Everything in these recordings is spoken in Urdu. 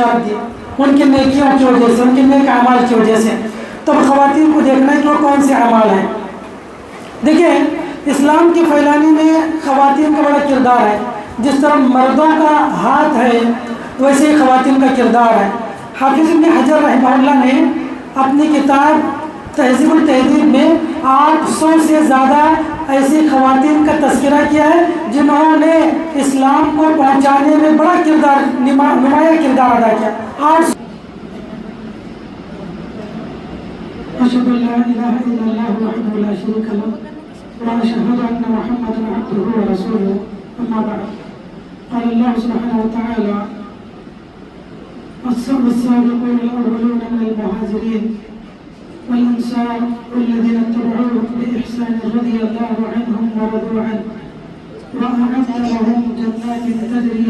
بشارت دی ان کی نیکیوں کی وجہ سے، ان کے نیک اعمال کی وجہ سے. تب خواتین کو دیکھنا ہے کہ وہ کون سے اعمال ہیں. دیکھیں اسلام کے پھیلانے میں خواتین کا بڑا کردار ہے. جس طرح مردوں کا ہاتھ ہے ویسے ہی خواتین کا کردار ہے. حافظ ابن حجر رحمہ اللہ نے اپنی کتاب تہذیب التہذیب میں 800 سے زیادہ ایسی خواتین کا تذکرہ کیا ہے جنہوں نے اسلام کو پہنچانے میں بڑا کردار، نمایاں کردار ادا کیا. أشهد أن لا إله إلا الله وحده لا شريك له وأشهد أن محمدا عبده ورسوله. أما بعد، قال الله سبحانه وتعالى: السابقون الأولون من المهاجرين والأنصار والذين اتبعوهم بإحسان رضي الله عنهم ورضوا عنه وأعد لهم جنات تجري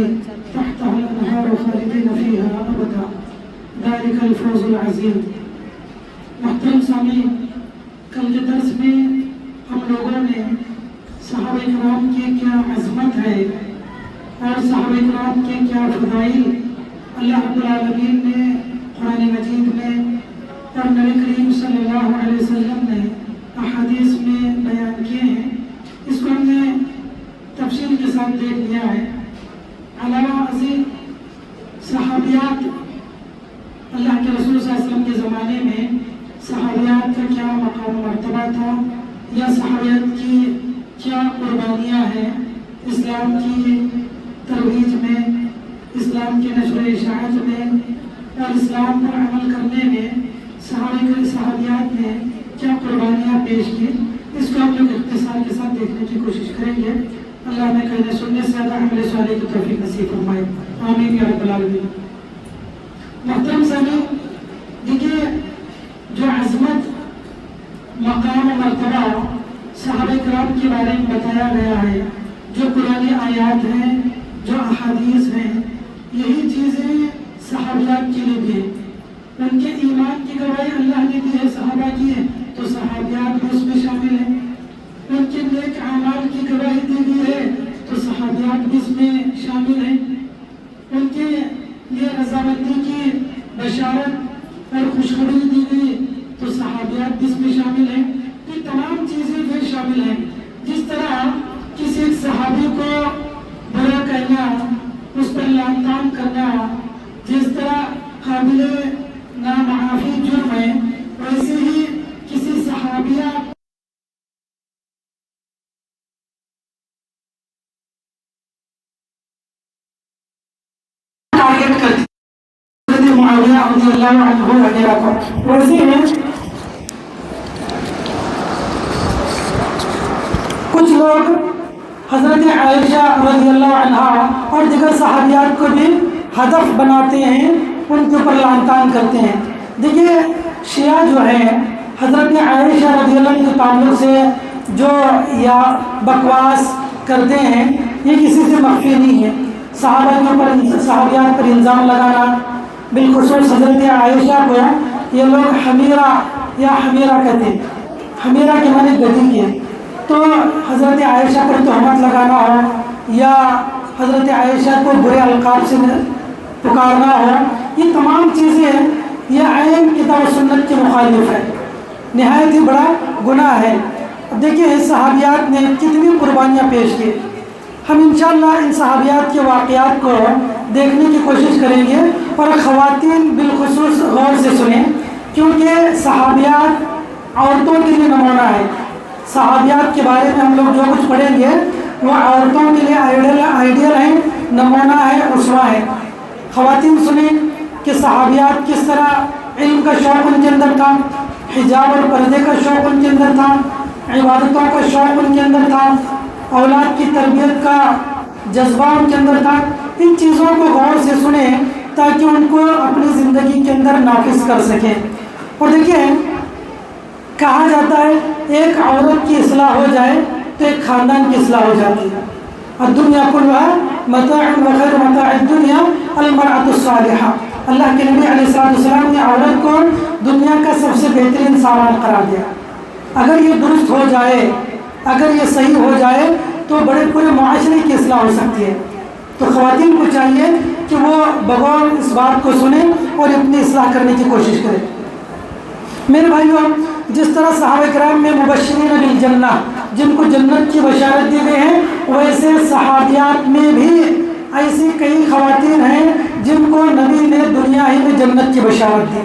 تحتها الأنهار خالدين فيها أبدا ذلك الفوز العظيم. محترم سامعین، کل کے درس میں ہم لوگوں نے صحابہ کرام کی کیا عظمت ہے اور صحابہ کرام کے کیا فضائل اللہ رب العالمین نے قرآن مجید میں اور نبی کریم صلی اللہ علیہ وسلم نے احادیث میں بیان کیے ہیں، اس کو ہم نے تفصیل کے ساتھ دیکھ لیا ہے. علاوہ ازیں صحابیات، اللہ کے رسول صلی اللہ علیہ وسلم کے زمانے میں صحابیات کا کیا مقام و مرتبہ تھا، یا صحابیات کی کیا قربانیاں ہیں اسلام کی ترویج میں، اسلام کے نشر و اشاعت میں اور اسلام پر عمل کرنے میں صحابیات نے کیا قربانیاں پیش کی. اس کو ہم لوگ اختصار کے ساتھ دیکھنے کی کوشش کریں گے. اللہ ہمیں کہنے سننے سے زیادہ عمل صالح کی توفیق نصیب فرمائے. آمین یا رب العالمین. محترم سامعین، دیکھیے جو عظمت، مقام و مرتبہ صحابہ کرام کے بارے میں بتایا گیا ہے، جو قرآنی آیات ہیں، جو احادیث ہیں، یہی چیزیں صحابیات کے لیے بھی ہیں. ان کے ایمان کی گواہی اللہ نے دی ہے، صحابہ کی ہے، تو صحابیات بھی اس میں شامل ہیں. ان کے نیک اعمال کی گواہی دی گئی ہے تو صحابیات بھی اس میں شامل ہیں. ان کے لیے رضامندی کی بشارت اور خوشخبری دی گئی تو صحابیات بھی اس میں شامل ہیں. یہ تمام چیزیں بھی شامل ہیں. جس طرح کسی ایک صحابی کو برا کہنا، اس پر لعن طعن کرنا جس طرح قابل نامعافی جرم ہے، ویسے ہی کسی صحابیہ ٹارگٹ کرتی حضرت معاویہ رضی اللہ عنہ وغیرہ کو. ویسے ہی کچھ لوگ حضرت عائشہ رضی اللہ عنہا اور دیگر صحابیات کو بھی ہدف بناتے ہیں، ان کے اوپر لعن طعن کرتے ہیں. دیکھیے شیعہ جو ہے حضرت عائشہ رضی اللہ عنہ کے تعلق سے جو یا بکواس کرتے ہیں، یہ کسی سے مخفی نہیں ہے. صحابہ کے اوپر، صحابیات پر الزام لگانا، بالخصوص حضرت عائشہ کو یہ لوگ حمیرہ یا حمیرہ کہتے ہیں. حمیرہ کے معنی گدی کے، تو حضرت عائشہ پر تہمت لگانا ہو یا حضرت عائشہ کو برے القاب سے پکارنا ہو، یہ تمام چیزیں یہ عین کتاب و سنت کے مخالف ہے، نہایت ہی بڑا گناہ ہے. اب دیکھیے صحابیات نے کتنی قربانیاں پیش کی. ہم انشاءاللہ ان صحابیات کے واقعات کو دیکھنے کی کوشش کریں گے، اور خواتین بالخصوص غور سے سنیں، کیونکہ صحابیات عورتوں کے لیے نمونہ ہے. صحابیات کے بارے میں ہم لوگ جو کچھ پڑھیں گے وہ عورتوں کے لیے آئیڈیل ہیں، نمونہ ہے، اسوہ ہے. خواتین سنیں کہ صحابیات کس طرح علم کا شوق ان کے اندر تھا، حجاب اور پردے کا شوق ان کے اندر تھا، عبادتوں کا شوق ان کے اندر تھا، اولاد کی تربیت کا جذبہ ان کے اندر تھا. ان چیزوں کو غور سے سنیں تاکہ ان کو اپنی زندگی کے اندر نافذ کر سکیں. اور دیکھیں کہا جاتا ہے ایک عورت کی اصلاح ہو جائے تو ایک خاندان کی اصلاح ہو جاتی ہے. الدنیا کلھا متاع وخیر متاع الدنیا المرأة الصالحہ. اللہ کے نبی علیہ السلام نے عورت کو دنیا کا سب سے بہترین سامان قرار دیا. اگر یہ درست ہو جائے، اگر یہ صحیح ہو جائے تو بڑے پورے معاشرے کی اصلاح ہو سکتی ہے. تو خواتین کو چاہیے کہ وہ بغور اس بات کو سنیں اور اپنی اصلاح کرنے کی کوشش کریں۔ میرے بھائیوں، جس طرح صحابہ کرام میں مبشرین بالجنہ جن کو جنت کی بشارت دی گئی ہے، ویسے صحابیات میں بھی ایسی کئی خواتین ہیں جن کو نبی نے دنیا ہی میں جنت کی بشارت دی،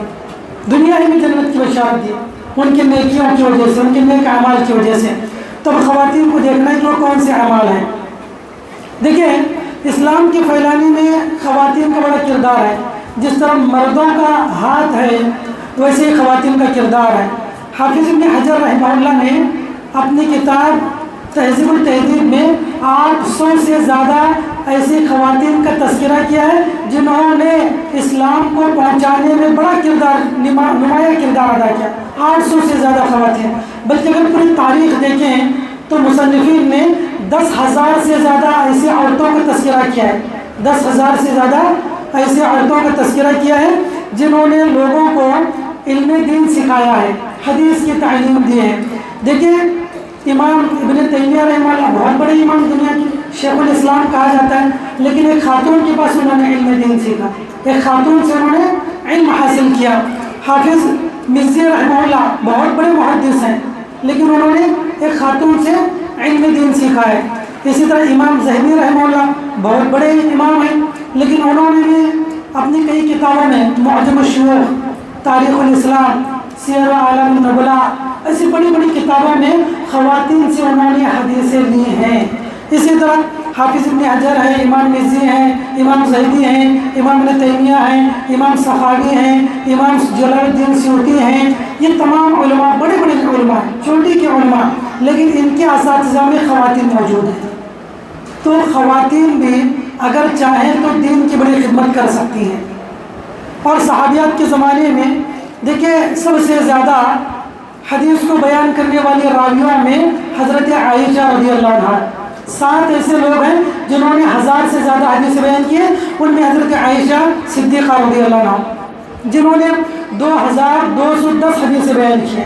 دنیا ہی میں جنت کی بشارت دی ان کی نیکیوں کی وجہ سے، ان کے نیک اعمال کی وجہ سے۔ تب خواتین کو دیکھنا ہے کہ وہ کون سے اعمال ہیں۔ دیکھیں، اسلام کے پھیلانے میں خواتین کا بڑا کردار ہے۔ جس طرح مردوں کا ہاتھ ہے ویسے ہی خواتین کا کردار ہے۔ حافظ ابن حجر رحمہ اللہ نے اپنی کتاب تہذیب التہذیب میں 800 سے زیادہ ایسی خواتین کا تذکرہ کیا ہے جنہوں نے اسلام کو پہنچانے میں بڑا کردار، نمایاں کردار ادا کیا۔ 800 سے زیادہ خواتین، بلکہ اگر پوری تاریخ دیکھیں تو مصنفین نے 10,000 سے زیادہ ایسی عورتوں کا تذکرہ کیا ہے، 10,000 سے زیادہ ایسی عورتوں کا تذکرہ کیا ہے جنہوں نے لوگوں کو علم دین سکھایا ہے، حدیث کی تعلیم دی ہے۔ دیکھیں، امام ابن تیمیہ رحمہ اللہ بہت بڑے امام، دنیا کی شیخ الاسلام کہا جاتا ہے، لیکن ایک خاتون کے پاس انہوں نے علم دین سیکھا، ایک خاتون سے انہوں نے علم حاصل کیا۔ حافظ مزی رحمہ اللہ بہت بڑے محدث ہیں، لیکن انہوں نے ایک خاتون سے علم دین سیکھا ہے۔ اسی طرح امام ذہبی رحمہ اللہ بہت بڑے امام ہیں، لیکن انہوں نے بھی اپنی کئی کتابوں میں معجم الشیوخ، تاریخ الاسلام، سیر اعلام النبلاء، ایسی بڑی بڑی کتابوں میں خواتین سے انہوں نے حدیثیں لی ہیں۔ اسی طرح حافظ ابن حجر ہیں، امام مزی ہیں، امام ذہبی ہیں، امام ابن تیمیہ ہیں، امام سخاوی ہیں، امام جلال الدین سیوطی ہیں، یہ تمام علماء بڑے بڑے علماء ہیں، چوٹی کے علماء، لیکن ان کے اساتذہ میں خواتین موجود ہیں۔ تو خواتین بھی اگر چاہیں تو دین کی بڑی خدمت کر سکتی ہیں۔ اور صحابیات کے زمانے میں دیکھیں، سب سے زیادہ حدیث کو بیان کرنے والی راویوں میں حضرت عائشہ رضی اللہ عنہا، 7 ایسے لوگ ہیں جنہوں نے 1000 سے زیادہ حدیث بیان کیے، ان میں حضرت عائشہ صدیقہ رضی اللہ عنہا جنہوں نے 2210 حدیث بیان کیے،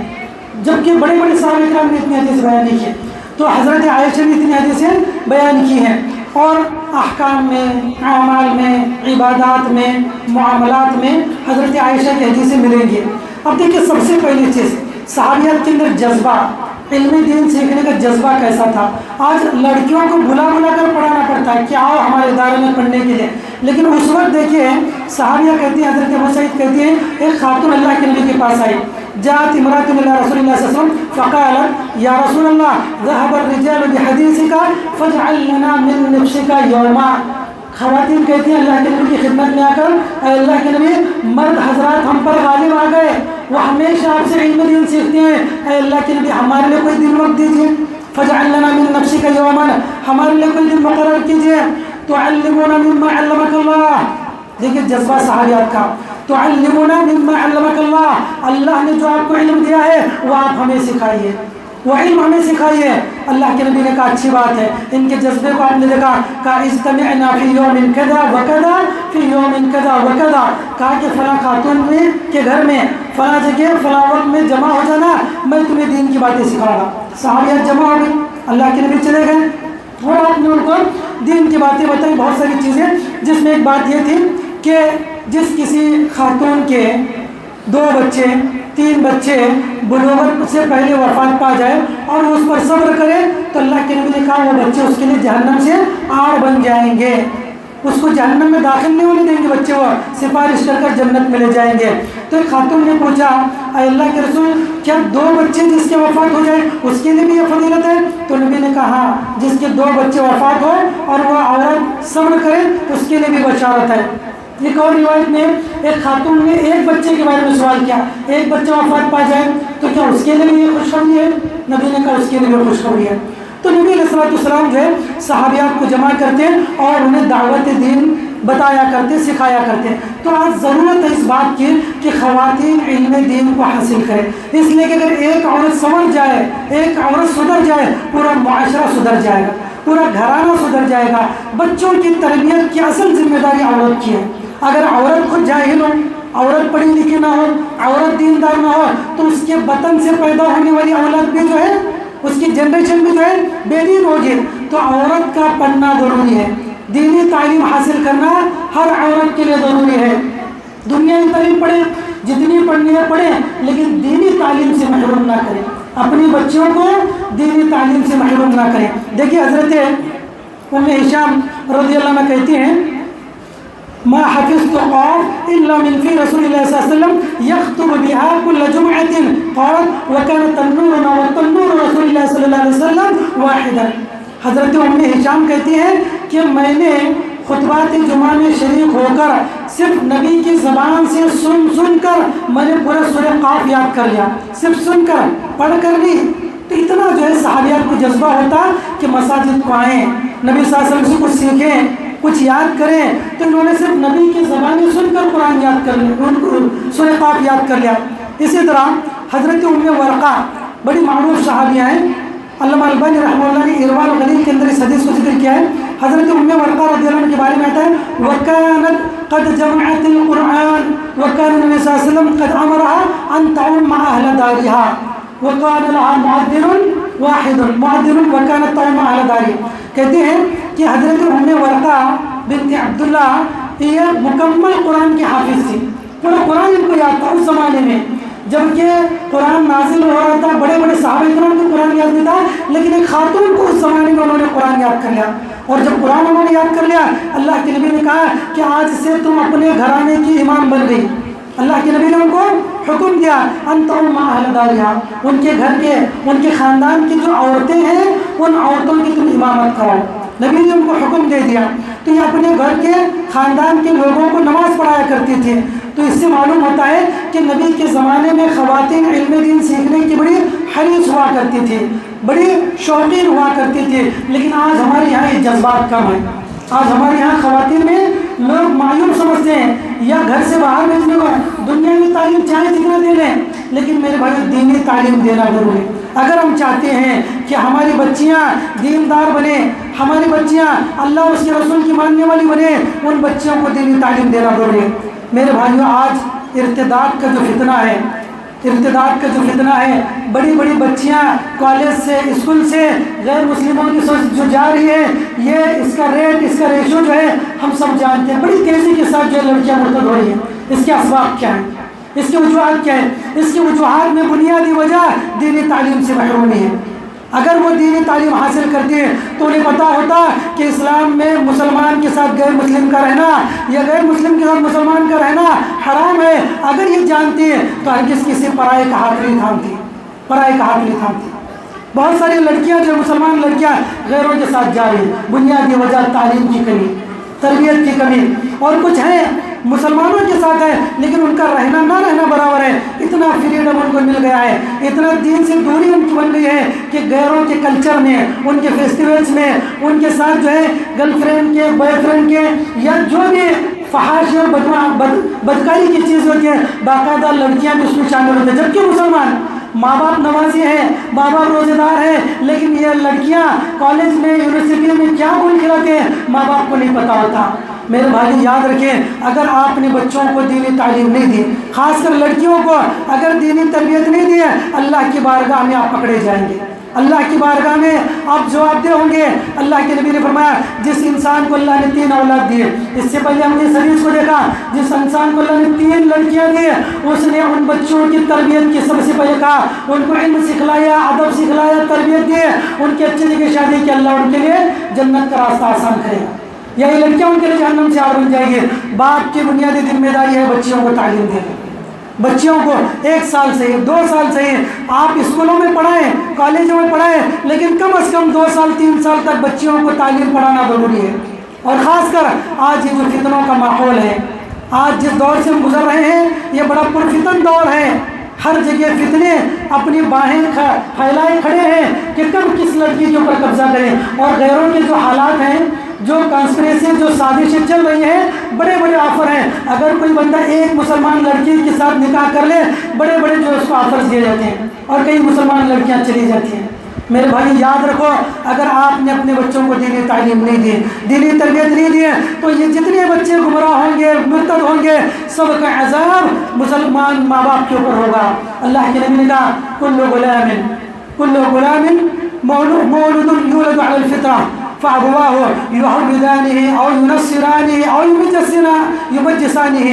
جبکہ بڑے بڑے صحابہ کرام نے اتنی حدیث بیان نہیں کی، تو حضرت عائشہ نے اتنی حدیثیں بیان کی ہیں۔ اور احکام میں، اعمال میں، عبادات میں، معاملات میں حضرت عائشہ کی حدیثیں ملیں گی۔ اب دیکھیں، سب سے پہلی چیز صحابیات کے اندر جذبہ، علم دین سیکھنے کا جذبہ کیسا تھا۔ آج لڑکیوں کو بلا کر پڑھانا پڑتا ہے کہ آؤ ہمارے ادارے میں پڑھنے کے لیے، لیکن اس وقت دیکھیے صحابیہ کہتی ہیں، حضرت ابو سعید کہتی ہیں، ایک خاتون اللہ کے نبی کے پاس آئی، جاءت امرأة إلى رسول الله صلى الله عليه وسلم فقالت يا رسول الله ذهب الرجال بحديثك فاجعل لنا من نفسك يوما۔ خواتین کہتی ہیں اللہ کے نبی کی خدمت میں آ کر، اے اللہ کے نبی، مرد حضرات ہم پر غالب آ گئے، وہ ہمیشہ آپ سے علم دین سیکھتے ہیں، اے اللہ کے نبی ہمارے لیے کوئی دن وقت دیجیے، فاجعل لنا من نفسك يوما، ہمارے لیے کوئی دن مقرر کیجیے، تعلمونا مما علمك اللہ۔ دیکھیے جذبہ صحابیات کا، تعلمونا مما علمك اللہ، اللہ نے جو آپ کو علم دیا ہے وہ آپ ہمیں سکھائیے، وہ علم ہمیں سکھائیے۔ اللہ کے نبی نے کہا اچھی بات ہے، ان کے جذبے کو آپ نے دیکھا، کہا اجتمعنا فی یوم کذا وکذا فی یوم کذا وکذا، کہا کہ فلاں خاتون کے گھر میں فلاں جگہ فلاں وقت میں جمع ہو جانا، میں تمہیں دین کی باتیں سکھاؤں گا۔ صحابیات جمع ہو گئی، اللہ کے نبی چلے گئے اور آپ نے ان کو دین کی باتیں بتائی، بہت ساری چیزیں، جس میں ایک بات یہ تھی کہ جس کسی خاتون کے 2 بچے 3 بچے بلوغت سے پہلے وفات پا جائے اور اس پر صبر کرے تو اللہ کے نبی نے کہا وہ بچے اس کے لیے جہنم سے آڑ بن جائیں گے، اس کو جہنم میں داخل نہیں ہونے دیں گے بچے، وہ سفارش کر کر جنت میں لے جائیں گے۔ تو ایک خاتون نے پوچھا، اے اللہ کے رسول، کیا 2 بچے جس کے وفات ہو جائے اس کے لیے بھی یہ فضیلت ہے؟ تو نبی نے کہا جس کے 2 بچے وفات ہو اور وہ عورت صبر کرے اس کے لیے بھی بشارت ہے۔ ایک اور روایت میں ایک خاتون نے ایک بچے کے بارے میں سوال کیا، ایک بچہ وفات پا جائے تو کیا اس کے لیے بھی یہ خوشخبری ہے؟ نبی نے کہا اس کے لیے بھی خوشخبری ہے۔ تو نبی علیہ السلام جو ہے صحابیات کو جمع کرتے اور انہیں دعوت دین بتایا کرتے، سکھایا کرتے۔ تو آج ضرورت ہے اس بات کی کہ خواتین علم دین کو حاصل کریں، اس لیے کہ اگر ایک عورت سنور جائے، ایک عورت سدھر جائے، پورا معاشرہ سدھر جائے گا، پورا گھرانہ سدھر جائے گا۔ بچوں کی تربیت کی اصل ذمہ داری عورت کی ہے۔ اگر عورت خود جاہل ہو، عورت پڑھی لکھی نہ ہو، عورت دیندار نہ ہو، تو اس کے بطن سے پیدا ہونے والی اولاد بھی جو ہے، اس کی جنریشن بھی جو ہے بے دین ہوگی۔ تو عورت کا پڑھنا ضروری ہے، دینی تعلیم حاصل کرنا ہر عورت کے لیے ضروری ہے. دنیاوی تعلیم پڑھیں، جتنی پڑھنی ہے پڑھیں، لیکن دینی تعلیم سے محروم نہ کریں. اپنی بچیوں کو دینی تعلیم سے محروم نہ کریں. دیکھیے حضرت ام ہشام رضی اللہ عنہ کہتی ہیں ما حفظت قاف الا من في رسول الله صلی اللہ علیہ وسلم يخطب بها كل جمعة قال وكان تنورنا وتنور رسول الله صلی اللہ علیہ وسلم واحدا. حضرت ام ہشام کہتی ہیں کہ میں نے خطبات جمعہ میں شریک ہو کر صرف نبی کی زبان سے سن کر میں نے پورا سورہ قاف یاد کر لیا. صرف سن کر، پڑھ کر نہیں. تو اتنا جو ہے صحابیات کو جذبہ ہوتا کہ مساجد کو آئیں، نبی صلی اللہ علیہ وسلم سے کچھ سیکھیں، کچھ یاد کریں. تو انہوں نے صرف نبی کی زبانیں سن کر قرآن یاد کر لیا، سورہ قاف یاد کر لیا. اسی طرح حضرت ام ورقہ بڑی معروف صحابیہ ہیں. علامہ البانی رحمہ اللہ نے ارواء الغلیل کے اندر اس حدیث کو ذکر کیا ہے. حضرت ام ورقہ رضی اللہ عنہ کے بارے میں آتا ہے وَكَانَتْ قَدْ جَمْعَتِ الْقُرْآنِ وَكَانَ النَّبِيُّ صلی اللہ علیہ وسلم قَدْ أَمَرَهَا أَنْ تَعُمَّ أَهْلَ دَارِهَا وَقَالَ لَهَا مُؤَذِّنٌ وَاحِدٌ مُؤَذِّنٌ وَكَانَتْ تَعُمُّ أَهْلَ دَارِهَا. کہتے ہیں کہ حضرت ام ورقہ بنت عبداللہ یہ مکمل قرآن کی حافظ تھی. پورا قرآن ان کو یاد تھا اس زمانے میں، جبکہ قرآن نازل ہو رہا تھا. بڑے بڑے صحابہ کرام کو قرآن یاد نہیں تھا، لیکن ایک خاتون کو اس زمانے میں انہوں نے قرآن یاد کر لیا. اور جب قرآن انہوں نے یاد کر لیا، اللہ کے نبی نے کہا کہ آج سے تم اپنے گھرانے کی امام بن گئی. اللہ کے نبی نے ان کو حکم دیا انت ام اہل دارہا، ان کے گھر کے، ان کے خاندان کی جو عورتیں ہیں ان عورتوں کی تم امامت کرو. نبی نے ان کو حکم دے دیا. تو یہ اپنے گھر کے خاندان کے لوگوں کو نماز پڑھایا کرتی تھی. تو اس سے معلوم ہوتا ہے کہ نبی کے زمانے میں خواتین علم دین سیکھنے کی بڑی حریص ہوا کرتی تھی، بڑی شوقین ہوا کرتی تھی. لیکن آج ہمارے یہاں یہ جذبات کم ہیں. آج ہمارے یہاں خواتین میں لوگ معیوب سمجھتے ہیں یا گھر سے باہر بھیجنے کو دنیاوی تعلیم چاہے جتنا دے لیں، لیکن میرے بھائی دینی تعلیم دینا ضروری ہے. اگر ہم چاہتے ہیں کہ ہماری بچیاں دیندار بنے، ہماری بچیاں اللہ اور اس کے رسول کی ماننے والی بنے، ان بچیوں کو دینی تعلیم دینا ضروری ہے. میرے بھائیوں آج ارتداد کا جو فتنہ ہے، ارتداد کا جو فتنہ ہے، بڑی بڑی بچیاں کالج سے، اسکول سے غیر مسلموں کی سوچ جو جا رہی ہے، یہ اس کا ریٹ، اس کا ریشو جو ہے ہم سب جانتے ہیں. بڑی تیزی کے ساتھ جو لڑکیاں مرتد ہو رہی ہیں. اس کے اسباب کیا ہیں؟ اس کے وجوہات کیا ہیں؟ اس کے وجوہات میں بنیادی وجہ دینی تعلیم سے محرومی ہے. اگر وہ دینی تعلیم حاصل کرتی ہے تو انہیں پتہ ہوتا کہ اسلام میں مسلمان کے ساتھ غیر مسلم کا رہنا یا غیر مسلم کے ساتھ مسلمان کا رہنا حرام ہے. اگر یہ جانتی ہے تو ہرگز کسی پرائے کا ہاتھ نہیں تھامتی، پرائے کا ہاتھ نہیں تھامتی. بہت ساری لڑکیاں جو مسلمان لڑکیاں غیروں کے ساتھ جا رہی ہیں، بنیادی وجہ تعلیم کی کمی، تربیت کی کمی. اور کچھ ہیں مسلمانوں کے ساتھ ہے لیکن ان کا رہنا نہ رہنا برابر ہے. اتنا فریڈم ان کو مل گیا ہے، اتنا دین سے دوری ان کی بن گئی ہے کہ غیروں کے کلچر میں، ان کے فیسٹیولز میں ان کے ساتھ جو ہے گرل فرینڈ کے، بوائے فرینڈ کے یا جو بھی فحاشی اور بدکاری کی چیز ہوتی ہے، باقاعدہ لڑکیاں بھی اس میں شامل ہوتی ہیں. جبکہ مسلمان ماں باپ نوازی ہیں، ماں باپ روزے دار ہیں، لیکن یہ لڑکیاں کالج میں، یونیورسٹی میں کیا بول کھلاتے ہیں ماں باپ کو نہیں پتہ ہوتا. میرے بھائی یاد رکھیں، اگر آپ نے بچوں کو دینی تعلیم نہیں دی، خاص کر لڑکیوں کو اگر دینی تربیت نہیں دی ہے، اللہ کی بارگاہ میں آپ پکڑے جائیں گے. اللہ کی بارگاہ میں آپ جواب دہ ہوں گے. اللہ کے نبی نے فرمایا جس انسان کو اللہ نے 3 اولاد دیے، اس سے پہلے ہم نے اس حدیث کو دیکھا، جس انسان کو اللہ نے 3 لڑکیاں دی اس نے ان بچوں کی تربیت کی سب سے پہلے کہا، ان کو علم سکھلایا، ادب سکھلایا، تربیت دی، ان کی اچھی جگہ شادی کی، اللہ ان کے لیے جنت کا راستہ آسان کرے گا. یہی لڑکیاں ان کے لیے جہنم سے آر بن جائیں گے. باپ کی بنیادی ذمہ داری ہے بچیوں کو تعلیم دینا. بچیوں کو 1 سال سے 2 سال سے آپ اسکولوں میں پڑھائیں، کالجوں میں پڑھائیں، لیکن کم از کم 2 سال 3 سال تک بچیوں کو تعلیم پڑھانا ضروری ہے. اور خاص کر آج یہ جو فتنوں کا ماحول ہے، آج جس دور سے ہم گزر رہے ہیں یہ بڑا پرفتن دور ہے. ہر جگہ فتنے اپنی باہیں پھیلائے کھڑے ہیں کہ کب کس لڑکی کے اوپر قبضہ کریں. اور غیروں کے جو حالات ہیں، جو کانسپریسی، جو سازشیں چل رہی ہیں، بڑے بڑے آفر ہیں. اگر کوئی بندہ ایک مسلمان لڑکی کے ساتھ نکاح کر لے، بڑے بڑے جو اس کو آفرز دیے جاتے ہیں اور کئی مسلمان لڑکیاں چلی جاتی ہیں. میرے بھائی یاد رکھو، اگر آپ نے اپنے بچوں کو دینی تعلیم نہیں دی، دینی تربیت نہیں دی تو یہ جتنے بچے گمراہ ہوں گے، مرتد ہوں گے، سب کا عذاب مسلمان ماں باپ کے اوپر ہوگا. اللہ کے نبی نے کہا کل غلام مولود یولد علی الفطرہ فَأَبْوَاهُ يُحَوِّدَانِهِ أَوْ يُنَصِّرَانِهِ أَوْ يُمَجِّسَانِهِ۔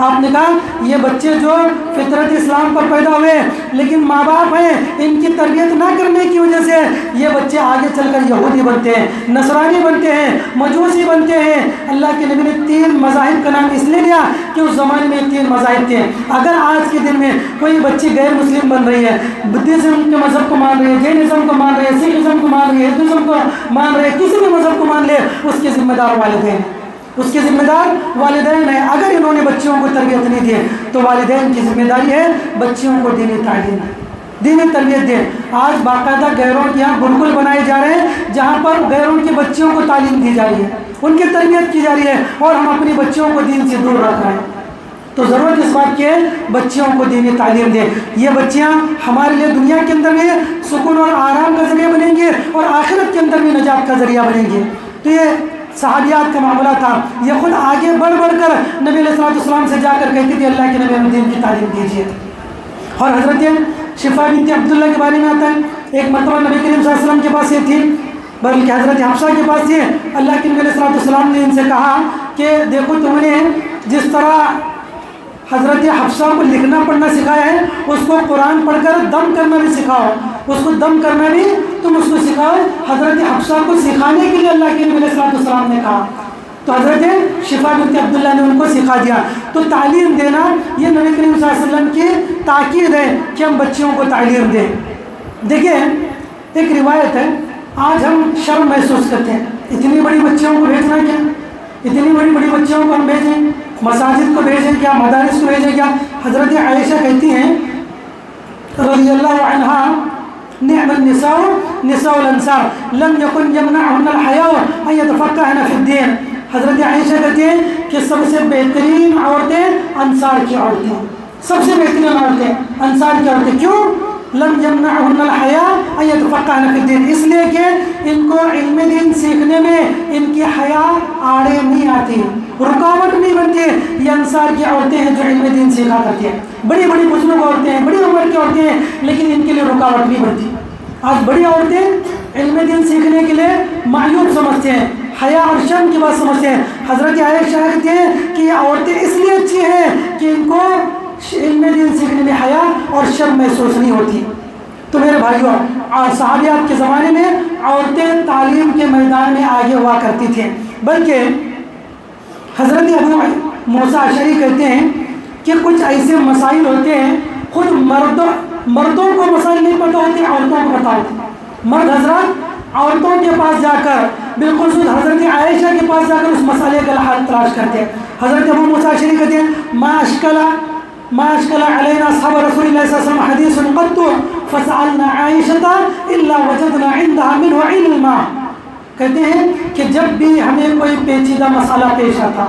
آپ نے کہا یہ بچے جو فطرت اسلام پر پیدا ہوئے لیکن ماں باپ ہیں ان کی تربیت نہ کرنے کی وجہ سے یہ بچے آگے چل کر یہودی بنتے ہیں، نصرانی بنتے ہیں، مجوسی بنتے ہیں۔ اللہ کے نبی نے 3 مذاہب کا نام اس لیے لیا کہ اس زمانے میں 3 مذاہب تھے۔ اگر آج کے دن میں کوئی بچی غیر مسلم بن رہی ہے، بدھزم کے مذہب کو مان رہی ہے، جینزم کو مان رہی ہے، سکھزم کو مان رہی ہے، ہندوازم کو مان رہی ہے، کسی بھی مذہب کو مان لے، اس کے ذمہ دار والدین ہیں، اس کے ذمہ دار والدین ہیں۔ اگر انہوں نے بچیوں کو تربیت نہیں دی تو والدین کی ذمہ داری ہے بچیوں کو دینی تعلیم دینی تربیت دیں۔ آج باقاعدہ غیروں کے یہاں گرکل بنائے جا رہے ہیں جہاں پر غیروں کی بچیوں کو تعلیم دی جا رہی ہے، ان کی تربیت کی جا رہی ہے، اور ہم اپنی بچیوں کو دین سے دور رکھ رہے ہیں۔ تو ضرورت اس بات کی ہے بچیوں کو دینی تعلیم دیں۔ یہ بچیاں ہمارے لیے دنیا کے اندر بھی سکون اور آرام کا ذریعہ بنیں گے اور آخرت کے اندر بھی نجات کا ذریعہ بنیں گے۔ تو یہ صحابیات کا معاملہ تھا۔ یہ خود آگے بڑھ بڑھ کر نبی علیہ السلام سے جا کر کہتی تھی اللہ کے نبی ہمیں دین کی تعلیم دیجیے۔ اور حضرت شفا بنت عبداللہ کے بارے میں آتا ہے، ایک مرتبہ نبی کریم صلی اللہ علیہ وسلم کے پاس یہ تھی، بلکہ حضرت حفصہ کے پاس تھی۔ اللہ کے نبی علیہ السلام نے ان سے کہا کہ دیکھو تم نے جس طرح حضرت حفصہ کو لکھنا پڑھنا سکھایا ہے اس کو قرآن پڑھ کر دم کرنا بھی سکھاؤ، اس کو دم کرنا بھی تم اس کو سکھاؤ۔ حضرت حفصہ کو سکھانے کے لیے اللہ کے نبی علیہ السلام نے کہا، تو حضرت شفا بنت عبداللہ نے ان کو سکھا دیا۔ تو تعلیم دینا یہ نبی کریم صلی اللہ علیہ وسلم کی تاکید ہے کہ ہم بچیوں کو تعلیم دیں۔ دیکھیں ایک روایت ہے، آج ہم شرم محسوس کرتے ہیں، اتنی بڑی بچیوں کو بھیجنا کیا، اتنی بڑی بڑی بچیوں کو ہم بھیجیں، مساجد کو بھیجیں کیا، مدارس کو بھیجیں کیا۔ حضرت عائشہ کہتی ہیں رضی اللہ عنہا نعم النساء نساء الانصار لم يكن يمنعهن الحياء ان يتفقهن في الدين۔ حضرت عائشہ کہتی ہیں کہ سب سے بہترین عورتیں انصار کی عورتیں، سب سے بہترین عورتیں انصار کی عورتیں۔ کیوں؟ لم يمنعهن الحياء ان يتفقهن في الدين، اس لیے کہ ان کو علم دین سیکھنے میں ان کی حیا آڑے نہیں آتی، رکاوٹ نہیں بنتی۔ یہ انصار کی عورتیں ہیں جو علم دین سیکھا کرتی ہیں، بڑی بڑی بزرگ عورتیں ہیں، بڑی عمر کی عورتیں ہیں، لیکن ان کے لیے رکاوٹ نہیں بنتی۔ آج بڑی عورتیں علم دین سیکھنے کے لیے معیوب سمجھتے ہیں، حیا اور شرم کی بات سمجھتے ہیں۔ حضرت عائشہ کہتے ہیں کہ یہ عورتیں اس لیے اچھی ہیں کہ ان کو علم دین سیکھنے میں حیا اور شرم محسوس نہیں ہوتی۔ تو میرے بھائیوں، صحابیات کے زمانے میں عورتیں تعلیم کے میدان میں آگے ہوا کرتی تھیں، بلکہ حضرت ابو موسیٰ اشعری کہتے ہیں کہ کچھ ایسے مسائل ہوتے ہیں خود مردوں کو مسائل نہیں پتہ ہوتے، عورتوں کو پتہ ہوتے۔ مرد حضرات عورتوں کے پاس جا کر بالخصوص حضرت عائشہ کے پاس جا کر اس مسئلے کا حل تلاش کرتے ہیں۔ حضرت ابو موسیٰ اشعری کہتے ہیں ما اشکل علینا اصحاب رسول اللہ صلی اللہ علیہ وسلم حدیث قط فسألنا عائشہ الا وجدنا عندها منه علما۔ کہتے ہیں کہ جب بھی ہمیں کوئی پیچیدہ مسئلہ پیش آتا،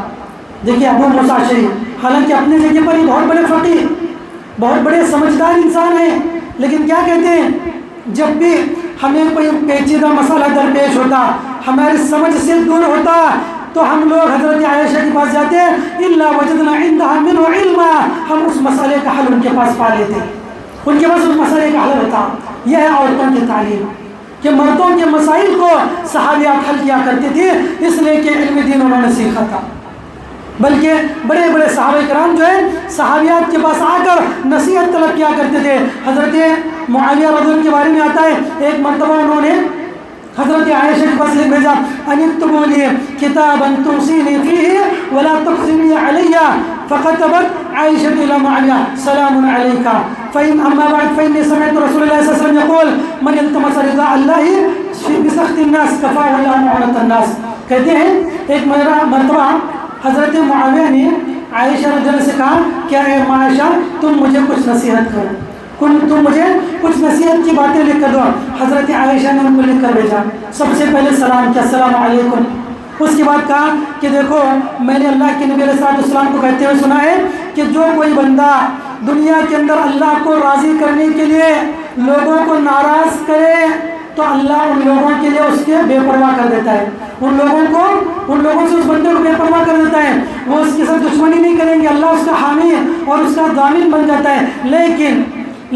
دیکھیے ابو موسیٰ اشعری حالانکہ اپنے جگہ پر ہی بہت بڑے فقیہ، بہت بڑے سمجھدار انسان ہیں، لیکن کیا کہتے ہیں جب بھی ہمیں کوئی پیچیدہ مسئلہ درپیش ہوتا، ہماری سمجھ سے دور ہوتا، تو ہم لوگ حضرت عائشہ کے پاس جاتے ہیں، الا وجدنا عندها منه علما، ہم اس مسئلے کا حل ان کے پاس پا لیتے، ان کے پاس اس مسئلے کا حل ہوتا۔ یہ ہے عورتوں کی تعلیم کہ مردوں کے مسائل کو صحابیات حل کیا کرتے تھے، اس لیے کہ علم دین انہوں نے سیکھا تھا۔ بلکہ بڑے بڑے صحابہ کرام جو ہیں صحابیات کے پاس آ کر نصیحت طلب کیا کرتے تھے۔ حضرت معاویہ رضی اللہ عنہ کے بارے میں آتا ہے، ایک مرتبہ انہوں نے حضرت عائشہ کے پاس لکھ بھیجا ان اکتبوا لی کتابا توصینی فیہ ولا تخزنی علی، فكتبت عائشة إلى معاوية سلام عليك أما بعد فإني سمعت رسول الله صلى الله عليه وسلم يقول من التمس رضا الله بسخط الناس كفاه الله معونة الناس۔ کہتے ہیں ایک مرتبہ حضرت معاویہ نے عائشہ رضی اللہ عنہا سے کہا کہ اے عائشہ تم مجھے کچھ نصیحت کرو، تم مجھے کچھ نصیحت کی باتیں لکھ کر دو۔ حضرت عائشہ نے ان کو لکھ کر بھیجا، سب سے پہلے سلام کیا، السلام علیکم۔ اس کے بعد کہا کہ دیکھو میں نے اللہ کے نبی علیہ السلام کو کہتے ہوئے سنا ہے کہ جو کوئی بندہ دنیا کے اندر اللہ کو راضی کرنے کے لیے لوگوں کو ناراض کرے تو اللہ ان لوگوں کے لیے اس کے بے پرواہ کر دیتا ہے، ان لوگوں سے اس بندے کو بے پرواہ کر دیتا ہے، وہ اس کے ساتھ دشمنی نہیں کریں گے، اللہ اس کا حامی اور اس کا ضامن بن جاتا ہے۔ لیکن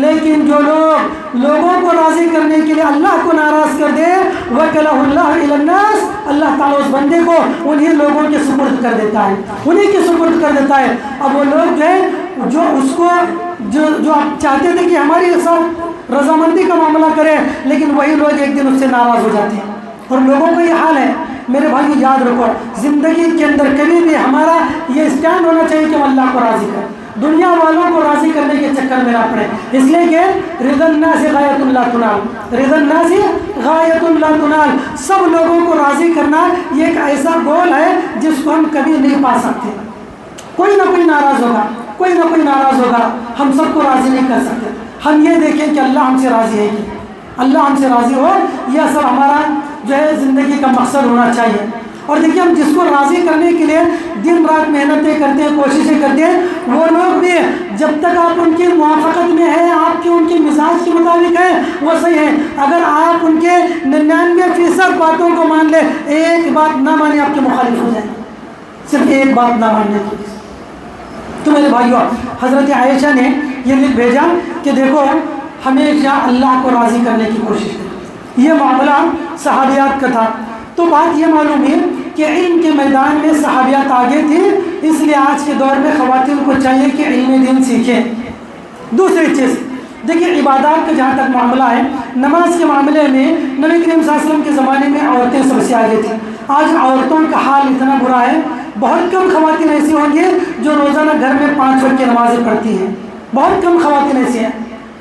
لیکن جو لوگ لوگوں کو راضی کرنے کے لیے اللہ کو ناراض کر دے وَكَلَهُ اللَّهُ إِلَى النَّاسِ، اللہ تعالیٰ اس بندے کو انہیں لوگوں کے سپرد کر دیتا ہے، انہیں کے سپرد کر دیتا ہے۔ اب وہ لوگ جو ہے جو اس کو جو آپ چاہتے تھے کہ ہماری ساتھ رضامندی کا معاملہ کرے، لیکن وہی لوگ ایک دن اس سے ناراض ہو جاتے ہیں۔ اور لوگوں کا یہ حال ہے۔ میرے بھائی یاد رکھو، زندگی کے اندر کبھی بھی ہمارا یہ اسٹینڈ ہونا چاہیے کہ ہم اللہ کو راضی کریں، دنیا والوں کو راضی کرنے کے چکر میں نہ پڑیں، اس لیے کہ رضا الناس غایۃ لا تنال، رضا الناس غایۃ لا تنال، سب لوگوں کو راضی کرنا یہ ایک ایسا گول ہے جس کو ہم کبھی نہیں پا سکتے۔ کوئی نہ کوئی ناراض ہوگا، کوئی نہ کوئی ناراض ہوگا، ہم سب کو راضی نہیں کر سکتے۔ ہم یہ دیکھیں کہ اللہ ہم سے راضی ہے کہ اللہ ہم سے راضی ہو، یہ اصل ہمارا جو ہے زندگی کا مقصد ہونا چاہیے۔ اور دیکھیے ہم جس کو راضی کرنے کے لیے دن رات محنتیں کرتے ہیں، کوششیں کرتے ہیں، وہ لوگ بھی جب تک آپ ان کی موافقت میں ہیں، آپ کے ان کے مزاج کے مطابق ہیں، وہ صحیح ہے۔ اگر آپ ان کے 99% باتوں کو مان لیں، ایک بات نہ مانے آپ کے مخالف ہو جائیں، صرف ایک بات نہ ماننے کی۔ تو میرے بھائیو، حضرت عائشہ نے یہ لکھ بھیجا کہ دیکھو ہمیشہ اللہ کو راضی کرنے کی کوشش کریں۔ یہ معاملہ صحابیات کا تھا۔ تو بات یہ معلوم ہے کہ علم کے میدان میں صحابیات آگے تھی، اس لیے آج کے دور میں خواتین کو چاہیے کہ علم دین سیکھیں۔ دوسری چیز دیکھیے، عبادات کا جہاں تک معاملہ ہے، نماز کے معاملے میں نبی کریم صلی اللہ علیہ وسلم کے زمانے میں عورتیں سب سے آگے تھیں۔ آج عورتوں کا حال اتنا برا ہے، بہت کم خواتین ایسی ہوں گی جو روزانہ گھر میں 5 وقت کی نمازیں پڑھتی ہیں، بہت کم خواتین ایسی ہیں۔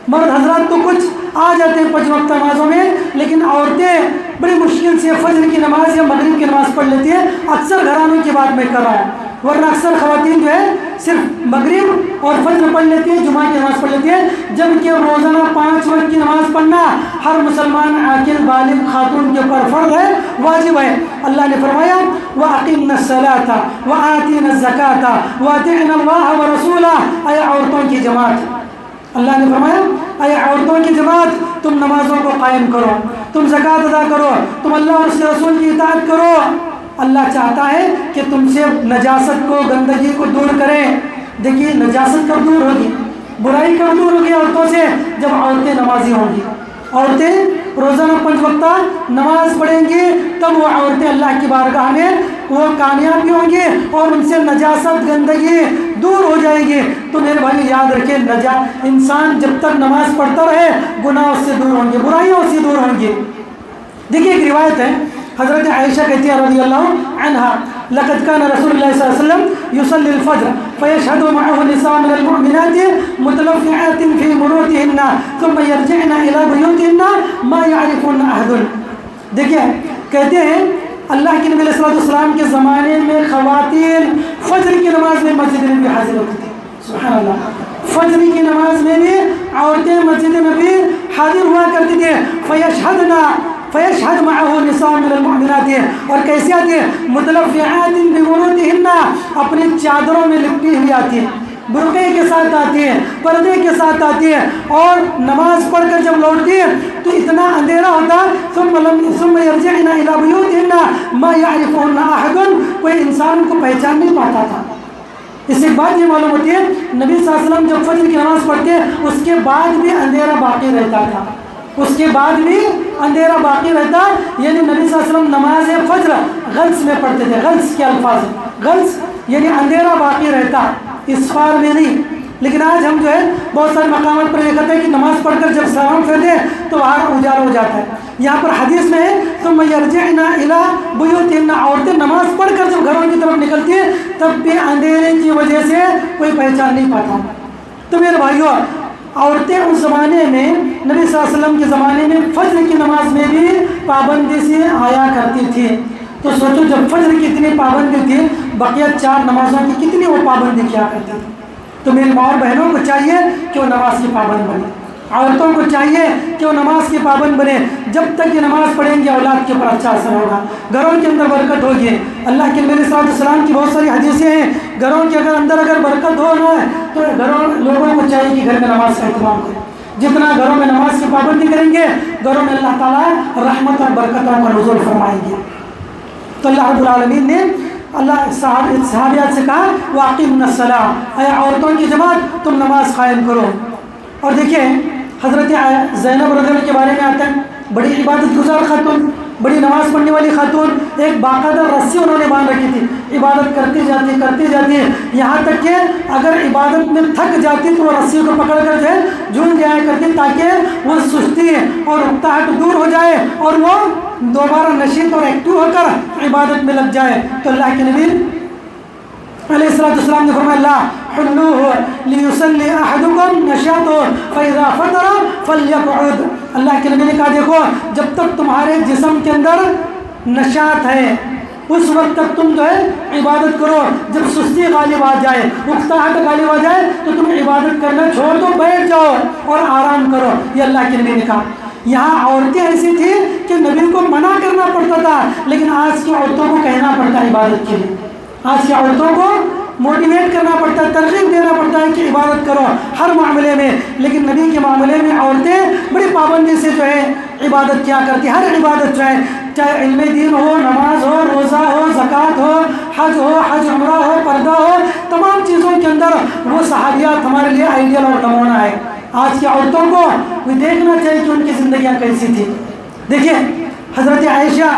مرد حضرات تو کچھ آ جاتے ہیں 5 وقت نمازوں میں، لیکن عورتیں بڑی مشکل سے فجر کی نماز یا مغرب کی نماز پڑھ لیتی ہیں۔ اکثر گھرانوں کی بات میں کر رہا ہوں، ورنہ اکثر خواتین جو ہے صرف مغرب اور فجر پڑھ لیتی ہیں، جمعہ کی نماز پڑھ لیتی ہیں، جبکہ روزانہ 5 وقت کی نماز پڑھنا ہر مسلمان عاقل بالغ خاتون کے اوپر فرض ہے، واجب ہے۔ اللہ نے فرمایا وَأَقِمْنَا الصَّلَاةَ وَآتِينَا الزَّكَاةَ وَأَطِعْنَا اللَّهَ وَرَسُولَهُ، اے عورتوں کی جماعت، اللہ نے فرمایا اے عورتوں کی جماعت، تم نمازوں کو قائم کرو، تم زکوٰۃ ادا کرو، تم اللہ اور اس کے رسول کی اطاعت کرو۔ اللہ چاہتا ہے کہ تم سے نجاست کو، گندگی کو دور کریں۔ دیکھیے نجاست کب دور ہوگی، برائی کب دور ہوگی عورتوں سے؟ جب عورتیں نمازی ہوں گی، عورتیں روزانہ 5 وقت نماز پڑھیں گی، تب وہ عورتیں اللہ کی بارگاہ میں وہ کامیاب بھی ہوں گی اور ان سے نجاست گندگی دور ہو جائے گی۔ تو میرے بھائی یاد رکھیں، انسان جب تک نماز پڑھتا رہے گناہ اس سے دور ہوں گے، برائیاں اس سے دور ہوں گی۔ دیکھیے ایک روایت ہے، حضرت عائشہ کہتی ہے رضی اللہ عنہا لقد كان رسول الله صلى الله عليه وسلم يصلي الفجر فيشهد معه النساء من المؤمنات متلفعات في مروتهن ثم يرجعن الى بيوتهن ما يعرفن احد۔ دیکھیے کہتے ہیں اللہ کے نبی علیہ السلام کے زمانے میں خواتین فجر کی نماز میں مسجد نبی حاضر ہوتی تھی۔ سبحان اللہ، فجر کی نماز میں بھی عورتیں مسجد نبی حاضر ہوا کرتی تھیں۔ فیشہد معه نساء من المؤمنات، اور کیسے آتی ہے؟ متلفعات بمروتهن، اپنی چادروں میں لپٹی ہوئی آتی ہے، برقعے کے ساتھ آتی ہے، پردے کے ساتھ آتی ہے، اور نماز پڑھ کر جب لوٹتی ہے تو اتنا اندھیرا ہوتا، ثم یرجعن الی بیوتهن ما یعرفهن احد، کوئی انسان کو پہچان نہیں پاتا تھا۔ اس سے بات یہ معلوم ہوتی ہے نبی صلی اللہ علیہ وسلم جب فجر کی نماز پڑھتے اس کے بعد بھی اندھیرا باقی رہتا تھا، اس کے بعد بھی اندھیرا باقی رہتا، یعنی نبی صلی اللہ علیہ وسلم نماز فجر غلس میں پڑھتے تھے۔ غلس کے الفاظ، غلس یعنی اندھیرا باقی رہتا، اسفار میں نہیں۔ لیکن آج ہم جو ہے بہت سارے مقامات پر یہ کہتے ہیں کہ نماز پڑھ کر جب سلام پھیرتے تو باہر اجالا ہو جاتا ہے۔ یہاں پر حدیث میں ہے ثم یرجعن الی بیوتہن، عورتیں نماز پڑھ کر جب گھروں کی طرف نکلتی ہیں تب بھی اندھیرے کی وجہ سے کوئی پہچان نہیں پاتا۔ تو میرے بھائیو، عورتیں اس زمانے میں نبی صلی اللہ علیہ وسلم کے زمانے میں فجر کی نماز میں بھی پابندی سے آیا کرتی تھی۔ تو سوچو جب فجر کی اتنی پابندی تھی، بقیہ 4 نمازوں کی کتنی وہ پابندی کیا کرتی تھی۔ تو میری ماں اور بہنوں کو چاہیے کہ وہ نماز کی پابند بنے، عورتوں کو چاہیے کہ وہ نماز کی پابند بنے۔ جب تک یہ نماز پڑھیں گے اولاد کے اوپر اچھا اثر ہوگا، گھروں کے اندر برکت ہوگی۔ اللہ کے نبی صلی اللہ علیہ وسلم کی بہت ساری حدیثیں ہیں، گھروں کے اندر برکت ہونا ہے تو لوگوں کو چاہیے کہ گھر میں نماز کا اہتمام کریں۔ جتنا گھروں میں نماز کی پابندی کریں گے، گھروں میں اللہ تعالیٰ رحمت اور برکتوں کا نزول فرمائیں گے۔ تو اللہ رب العالمین نے اللہ صحابیات سے کہا وَأَقِمْنَا الصَّلَاةَ، اے عورتوں کی جماعت تم نماز قائم کرو۔ اور دیکھیں حضرت زینب رضی اللہ کے بارے میں آتا ہے، بڑی عبادت گزار خاتون، بڑی نماز پڑھنے والی خاتون، ایک باقاعدہ رسی انہوں نے باندھ رکھی تھی، عبادت کرتی جاتی ہے، یہاں تک کہ اگر عبادت میں تھک جاتی تو وہ رسی کو پکڑ کر جو ہے جھوم جایا کرتی تاکہ وہ سستی اور اکتاہٹ دور ہو جائے اور وہ دوبارہ نشیط اور ایکٹیو ہو کر عبادت میں لگ جائے۔ تو اللہ کے نبی علیہ السلام نے فرمایا اللہ حلوہ لیصلی احدکم نشاطہ فاذا فطر فلیقعد۔ اللہ کے نبی نے کہا دیکھو جب تک تمہارے جسم کے اندر نشاط ہے اس وقت تک تم جو ہے عبادت کرو، جب سستی غالب آ جائے، اکتاہٹ غالب آ جائے تو تم عبادت کرنا چھوڑ دو، بیٹھ جاؤ اور آرام کرو۔ یہ اللہ کے نبی نے کہا۔ یہاں عورتیں ایسی تھیں کہ نبی کو منع کرنا پڑتا تھا، لیکن آج کی عورتوں کو کہنا پڑتا ہے عبادت کے لیے، آج کی عورتوں کو موٹیویٹ کرنا پڑتا ہے، ترغیب دینا پڑتا ہے کہ عبادت کرو ہر معاملے میں۔ لیکن نبی کے معاملے میں عورتیں بڑی پابندی سے جو ہے عبادت کیا کرتی، ہر عبادت چاہے علم دین ہو، نماز ہو، روزہ ہو، زکوٰۃ ہو، حج عمرہ ہو، پردہ ہو، تمام چیزوں کے اندر وہ صحابیات ہمارے لیے آئیڈیل اور نمونہ ہے۔ آج کی عورتوں کو بھی دیکھنا چاہیے کہ ان کی زندگیاں کیسی تھی۔ دیکھیے حضرت عائشہ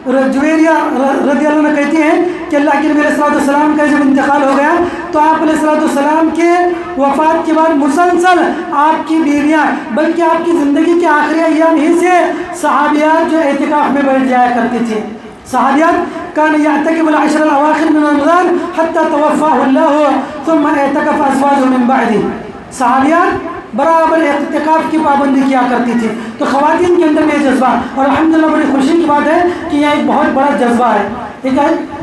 جویریہ رضی اللہ عنہ کہتی ہیں کہ اللہ کے نبی علیہ السلام کا جب انتقال ہو گیا تو آپ علیہ السلام کے وفات کے بعد مسلسل آپ کی بیویاں بلکہ آپ کی زندگی کے آخری ایام ہی سے صحابیات جو اعتکاف میں بیٹھ جایا کرتی تھی۔ صحابیات کان یعتکف العشر الاواخر من رمضان حتی توفاہ اللہ ثم اعتکف ازواجہ من بعدہ۔ صحابیات برابر اعتکاف کی پابندی کیا کرتی تھی۔ تو خواتین کے اندر یہ جذبہ، اور الحمدللہ بڑی خوشی کی بات ہے کہ یہ ایک بہت بڑا جذبہ ہے، ایک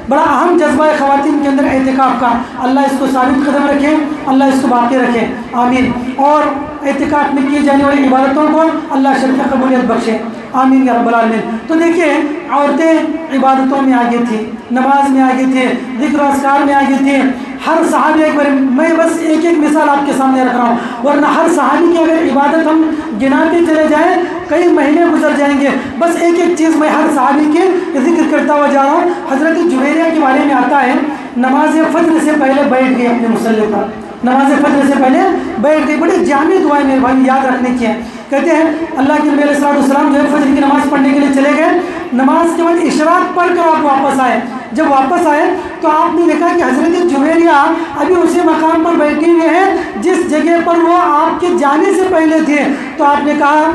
بڑا اہم جذبہ ہے خواتین کے اندر اعتکاف کا۔ اللہ اس کو ثابت قدم رکھے، اللہ اس کو باقی رکھے، آمین۔ اور اعتکاف میں کی جانے والی عبادتوں کو اللہ شرف قبولیت بخشے، آمین یا رب العالمین۔ تو دیکھیں عورتیں عبادتوں میں آگے تھیں، نماز میں آگے تھے، ذکر و اذکار میں آگے تھے۔ ہر صحابی ایک بار میں بس ایک مثال آپ کے سامنے رکھ رہا ہوں، ورنہ ہر صحابی کی اگر عبادت ہم گناتے چلے جائیں کئی مہینے گزر جائیں گے۔ بس ایک چیز میں ہر صحابی کے ذکر کرتا ہوا جا رہا ہوں۔ حضرت جویریہ کے بارے میں آتا ہے نماز فجر سے پہلے بیٹھ گئی اپنے مصلی پر، نماز فجر سے پہلے بیٹھ گئی۔ بڑی جامع دعائیں میرے بھائی یاد رکھنے کی ہیں۔ کہتے ہیں اللہ کے نبی علیہ السلام جو ہے فجر کی نماز پڑھنے کے لیے چلے گئے، نماز کے بعد اشراق پڑھ کر آپ واپس آئے۔ جب واپس آئے تو آپ نے دیکھا کہ حضرت جویریہ ابھی اسی مقام پر بیٹھے ہوئے ہیں جس جگہ پر وہ آپ کے جانے سے پہلے تھے۔ تو آپ نے کہا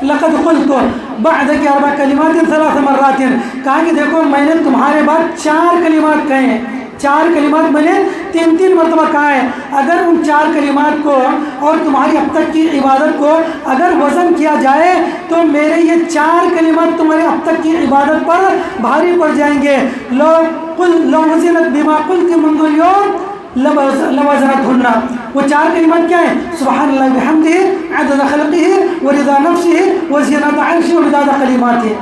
لقد قلت بعدك 4 کلمات 3 مرات، کہا کہ دیکھو میں نے تمہارے بعد 4 کلمات کہے ہیں، 4 کلمات میں نے 3 مرتبہ کہا ہے۔ اگر ان 4 کلمات کو اور تمہاری اب تک کی عبادت کو اگر وزن کیا جائے تو میرے یہ 4 کلمات تمہاری اب تک کی عبادت پر بھاری پڑ جائیں گے۔ لو وزنت بما قلت منذ اليوم لوزنتهن۔ وہ 4 کلمات کیا ہیں؟ سبحان اللہ بحمدہ عدد خلقہ ورضا نفسہ وزنت عرشہ ومداد کلماتہ۔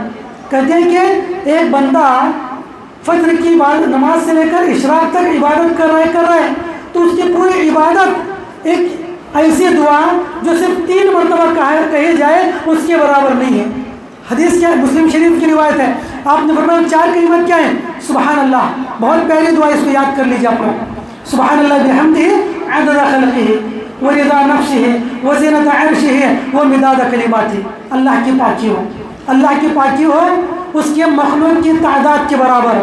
کہتے ہیں کہ ایک بندہ فجر کی نماز سے لے کر اشراق تک عبادت کر رہا ہے تو اس کی پوری عبادت ایک ایسی دعا جو صرف 3 مرتبہ کہی جائے اس کے برابر نہیں ہے۔ حدیث کیا ہے؟ مسلم شریف کی روایت ہے، آپ نے فرمایا 4 کلمات کیا ہیں؟ سبحان اللہ، بہت پیاری دعا، اس کو یاد کر لیجیے آپ لوگ۔ سبحان اللہ بحمدہ عدد خلقہ ورضا نفسہ وزنت عرشہ ومداد کلماتہ۔ اللہ کی پاکی ہو، اللہ کی پاکی ہو اس کے مخلوق کی تعداد کے برابر،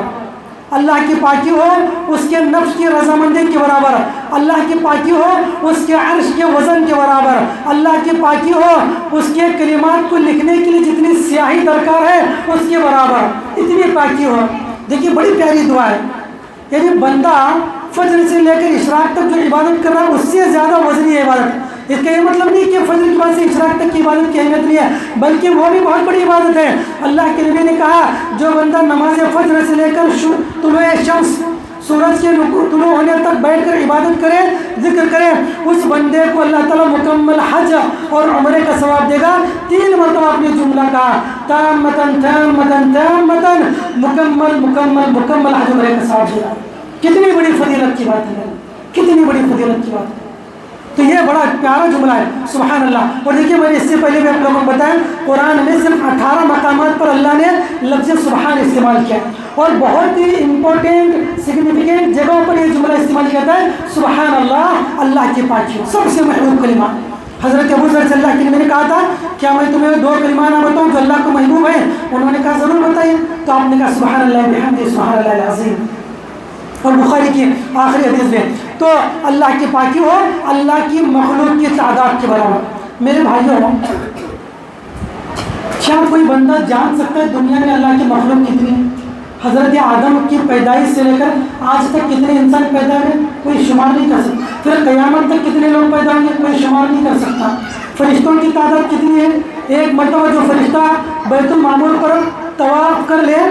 اللہ کی پاکی ہو اس کے نفس کی رضامندی کے برابر، اللہ کی پاکی ہو اس کے عرش کے وزن کے برابر، اللہ کی پاکی ہو اس کے کلمات کو لکھنے کے لیے جتنی سیاہی درکار ہے اس کے برابر، اتنی پاکی ہو۔ دیکھیے بڑی پیاری دعا ہے، یعنی بندہ فجر سے لے کر اشراق تک جو عبادت کر رہا ہے اس سے زیادہ وزنی ہے عبادت۔ اس کا یہ مطلب نہیں کہ فجر کے بعد سے اشراق تک کی عبادت کی اہمیت نہیں ہے، بلکہ وہ بھی بہت بڑی عبادت ہے۔ اللہ کے نبی نے کہا جو بندہ نماز فجر سے لے کر طلوع شمس، سورج کے طلوع ہونے تک بیٹھ کر عبادت کرے، ذکر کرے، اس بندے کو اللہ تعالیٰ مکمل حج اور عمرے کا ثواب دے گا۔ 3 مرتبہ اپنے جملہ کہا تامتن تامتن تامتن، مکمل مکمل مکمل حج عمرے کا ثواب دے گا۔ کتنی بڑی فضیلت کی بات ہے، کتنی بڑی فضیلت کی بات ہے۔ تو یہ بڑا پیارا جملہ ہے سبحان اللہ۔ اور دیکھیے میں نے اس سے پہلے بھی آپ لوگوں کو بتایا قرآن میں صرف 18 مقامات پر اللہ نے لفظ سبحان استعمال کیا، اور بہت ہی امپورٹنٹ سگنیفیکینٹ جگہوں پر یہ جملہ استعمال کیا ہے سبحان اللہ، اللہ کی پاکی ہو، سب سے محبوب کلمہ۔ حضرت ابو ذر صلی اللہ علیہ وسلم نے کہا تھا کیا میں تمہیں 2 کلمہ نہ بتاؤں جو اللہ کو محبوب ہے؟ انہوں نے کہا ضرور بتائیے. تو آپ نے کہا سبحان اللہ بحمدہ سبحان اللہ العظیم. اور بخاری کی آخری حدیث میں تو اللہ کی پاکی ہو اللہ کی مخلوق کی تعداد کے برابر. میرے بھائیوں، کیا کوئی بندہ جان سکتا ہے دنیا میں اللہ کی مخلوق کتنی ہے؟ حضرت آدم کی پیدائش سے لے کر آج تک کتنے انسان پیدا ہوئے کوئی شمار نہیں کر سکتا. پھر قیامت تک کتنے لوگ پیدا ہوں گے کوئی شمار نہیں کر سکتا. فرشتوں کی تعداد کتنی ہے؟ ایک مرتبہ جو فرشتہ بیت المعمور پر طواف کر لے،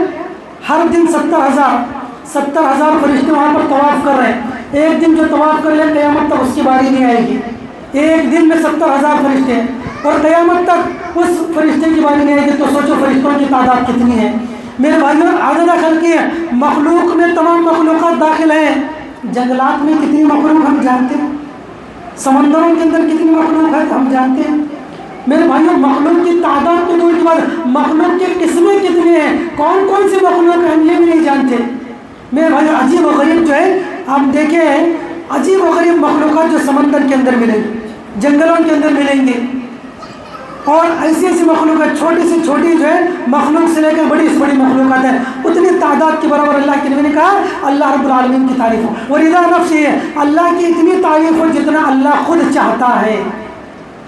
ہر دن 70,000 فرشتے وہاں پر طواف کر رہے ہیں. ایک دن جو طواف کر لے قیامت تک اس کی باری نہیں آئے گی. ایک دن میں 70,000 فرشتے ہیں اور قیامت تک اس فرشتے کی باری نہیں آئے گی. تو سوچو فرشتوں کی تعداد کتنی ہے. میرے بھائیوں، عدد خلقی ہے، مخلوق میں تمام مخلوقات داخل ہیں. جنگلات میں کتنی مخلوق ہم جانتے ہیں، سمندروں کے اندر کتنی مخلوق ہے ہم جانتے ہیں. میرے بھائیوں، مخلوق کی تعداد تو دور کی بات، مخلوق کی قسمیں کتنی ہیں، کون کون سی مخلوق ہیں ہم یہ بھی نہیں جانتے. میرے بھائیوں، عجیب و غریب جو ہے آپ دیکھیں، عجیب و غریب مخلوقات جو سمندر کے اندر ملیں گی، جنگلوں کے اندر ملیں گے، اور ایسی ایسی مخلوقات چھوٹی سے چھوٹی جو ہے مخلوق سے لے کر بڑی سے بڑی مخلوقات ہیں. اتنی تعداد کے برابر اللہ کے نبی نے کہا اللہ رب العالمین کی تعریف ہو. اور رضا نفس ہے، اللہ کی اتنی تعریف ہو جتنا اللہ خود چاہتا ہے.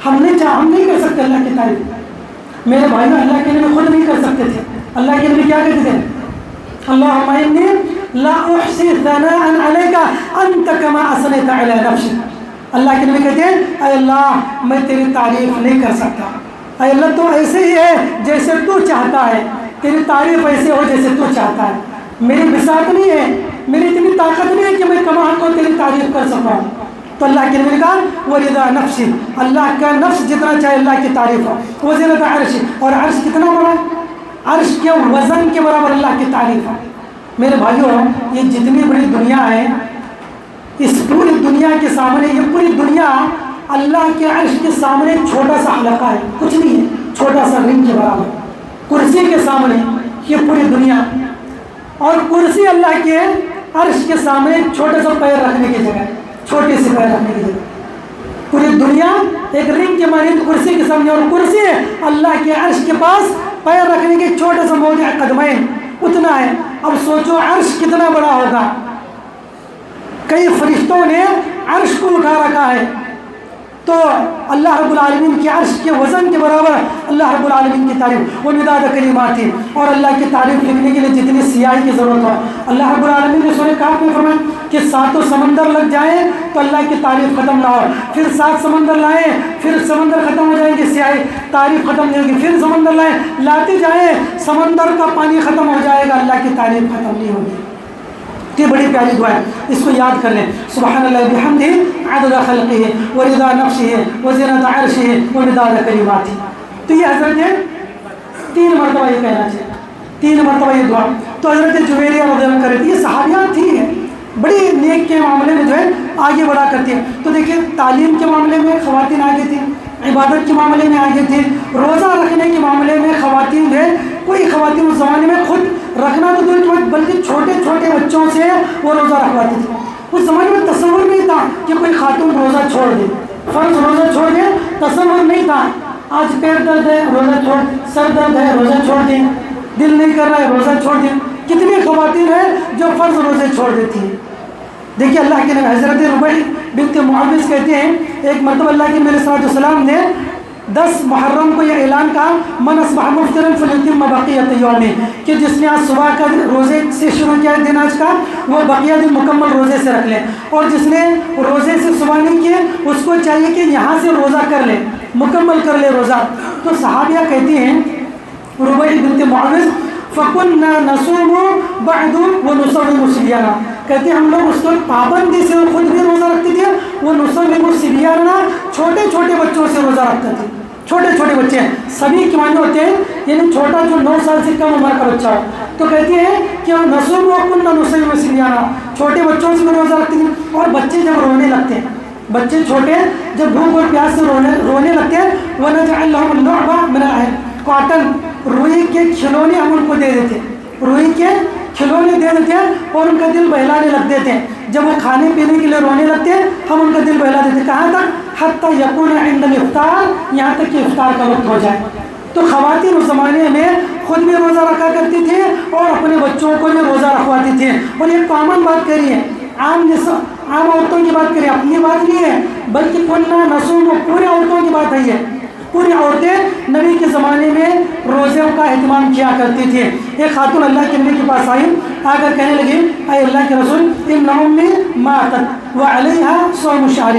ہم نہیں کر سکتے اللہ کی تعریف. میرے بھائیوں، اللہ کے نبی خود نہیں کر سکتے تھے. اللہ کے نبی کیا کہتے تھے؟ اللہم انی لا احصی ثناء علیک انت کما اثنیت علی نفسک. اللہ کے نبی کہتے ہیں اے اللہ میں تیری تعریف نہیں کر سکتا. اے اللہ تو ایسے ہی ہے جیسے تو چاہتا ہے، تیری تعریف ایسے ہو جیسے تو چاہتا ہے. میری بساط نہیں ہے، میری اتنی طاقت نہیں ہے کہ میں کما کو تیری تعریف کر سکوں. تو اللہ کے نبی نے کہا وَرِضَا نَفْسِ، اللہ کا نفس جتنا چاہے اللہ کی تعریف ہو. وَزِنَةَ عَرْشِ، اور عرش کتنا بڑا ہے، عرش کے وزن کے برابر اللہ کی تعریف ہے. میرے بھائیوں، یہ جتنی بڑی دنیا ہے، اس پوری دنیا کے سامنے، یہ پوری دنیا اللہ کے عرش کے سامنے ایک چھوٹا سا حلقہ ہے، کچھ نہیں ہے، چھوٹا سا رنگ کے برابر. کرسی کے سامنے یہ پوری دنیا، اور کرسی اللہ کے عرش کے سامنے چھوٹا سا پیر رکھنے کی جگہ، چھوٹے سے پیر رکھنے کی جگہ. پوری دنیا ایک رنگ کے مانند کرسی کے سامنے، اور کرسی اللہ کے عرش کے پاس پیر رکھنے کے چھوٹا سا موضع قدمین اتنا ہے. اب سوچو عرش کتنا بڑا ہوگا. کئی فرشتوں نے عرش کو اٹھا رکھا ہے. تو اللہ رب العالمین کے عرش کے وزن کے برابر اللہ رب العالمین کی تعریف. وہ مداد کلمات تھی، اور اللہ کی تعریف لکھنے کے لیے جتنی سیاہی کی ضرورت ہو، اللہ رب العالمین نے سورہ کہف میں فرمایا کہ 7 سمندر لگ جائیں تو اللہ کی تعریف ختم نہ ہو. پھر 7 سمندر لائیں، پھر سمندر ختم ہو جائیں گے، سیاہی تعریف ختم نہیں ہوگی. پھر سمندر لائیں، لاتے جائیں، سمندر کا پانی ختم ہو جائے گا، اللہ کی تعریف ختم نہیں ہوگی. یہ بڑی پیاری دعا ہے، اس کو یاد کر لیں. سبحان اللہ بحمدہ عدد خلقہ ورضا نفسہ وزنۃ عرشہ ومداد کلماتہ. تو یہ حضرت ہے 3 مرتبہ یہ کہنا چاہیے، 3 مرتبہ یہ دعا. تو حضرت جویریہ رضی اللہ عنہ کرتی، یہ صحابیات تھی ہیں، بڑی نیک کے معاملے میں جو ہے آگے بڑھا کرتی ہیں. تو دیکھیں تعلیم کے معاملے میں خواتین آگے تھیں، عبادت کے معاملے میں آگے تھیں، روزہ رکھنے کے معاملے میں خواتین جو ہے، کوئی خواتین اس زمانے میں خود رکھنا تو دور کی بات، بلکہ چھوٹے چھوٹے بچوں سے وہ روزہ رکھواتی تھی. اس زمانے میں تصور نہیں تھا کہ کوئی خاتون روزہ چھوڑ دے، فرض روزہ چھوڑ دے، تصور نہیں تھا. آج پیر درد ہے روزہ چھوڑ، سر درد ہے روزہ چھوڑ دیں، دل نہیں کر رہا ہے روزہ چھوڑ دیں. کتنی خواتین ہیں جو فرض روزے چھوڑ دیتی ہیں. دیکھیے اللہ کے نبی حضرت ربیع بنت معوذ کہتے ہیں ایک مرتبہ اللہ کے نبی صلی اللہ علیہ وسلم نے 10 محرم کو یہ اعلان کہا من اصبح مفطرا فلیتم بقیۃ یومہ، کہ جس نے آج صبح کا روزے سے شروع کیا دن آج کا، وہ بقیہ دن مکمل روزے سے رکھ لے. اور جس نے روزے سے صبح نہیں کیے اس کو چاہیے کہ یہاں سے روزہ کر لے، مکمل کر لے روزہ. تو صحابیہ کہتی ہیں ربیع بنت معوذ فَكُنَّا نَصُومُ بَعْدُ وَنُصَوِّمُ صِبْيَانَا، کہتے ہیں ہم لوگ اس وقت پابندی سے خود بھی روزہ رکھتے تھے، وہ نُصَوِّمُ صِبْيَانَا چھوٹے چھوٹے بچوں سے روزہ رکھتے تھے. چھوٹے چھوٹے بچے ہیں، سبھی کے معنی ہوتے ہیں یعنی چھوٹا جو 9 سال سے کم عمر کا بچہ ہو. تو کہتے ہیں کہ نَصُومُ وَكُنَّا نُصَوِّمُ صِبْيَانَا، چھوٹے بچوں سے بھی روزہ رکھتے تھے. اور بچے جب رونے لگتے ہیں، بچے چھوٹے جب بھوک اور پیاس سے رونے لگتے ہیں، وَنَجْعَلْ لَهُمُ اللُّعْبَ مِنَ الْعَهْلِ، کاٹن روئی کے کھلونے ہم ان کو دے دیتے، روئی کے کھلونے دے دیتے ہیں اور ان کا دل بہلانے لگ دیتے ہیں. جب وہ کھانے پینے کے لیے رونے لگتے ہم ان کا دل بہلا دیتے. کہاں تک؟ حتی یکون عند الافطار، یہاں تک کہ افطار کا وقت ہو جائے. تو خواتین اس زمانے میں خود بھی روزہ رکھا کرتی تھی اور اپنے بچوں کو بھی روزہ رکھواتی تھی. اور یہ کامن بات کری ہے، عام عورتوں کی بات کری، اپنی بات نہیں ہے بلکہ کننا نصوم پورے عورتوں کی بات ہے. یہ پوری عورتیں نبی کے زمانے میں روزوں کا اہتمام کیا کرتی تھی. ایک خاتون اللہ کے نبی کے پاس آئی، آ کر کہنے لگی اے اللہ کے رسول ان امی ماتت وعلیہا صوم شہر.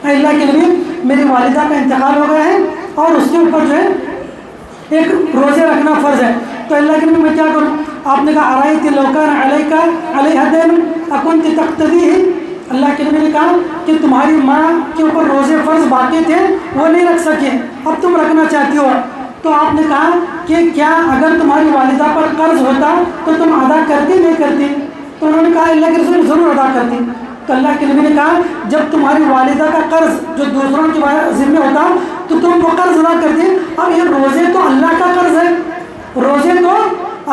اے اللہ کے نبی میری والدہ کا انتقال ہو گیا ہے اور اس کے اوپر جو ہے ایک روزے رکھنا فرض ہے. تو اللہ کے نبی میں کیا کروں؟ آپ نے کہا ارائیت لو کان علیہا دین اکنت تقتدیہ. اللہ کے نبی نے کہا کہ تمہاری ماں کے اوپر روزے فرض باقی تھے، وہ نہیں رکھ سکے، اب تم رکھنا چاہتی ہو. تو آپ نے کہا کہ کیا اگر تمہاری والدہ پر قرض ہوتا تو تم ادا کرتی نہیں کرتی؟ تو انہوں نے کہا اللہ کے رسول ضرور ادا کرتی. تو اللہ کے نبی نے کہا جب تمہاری والدہ کا قرض جو دوسروں کے ذمہ ہوتا تو تم وہ قرض ادا کرتی. اب یہ روزے تو اللہ کا قرض ہے، روزے تو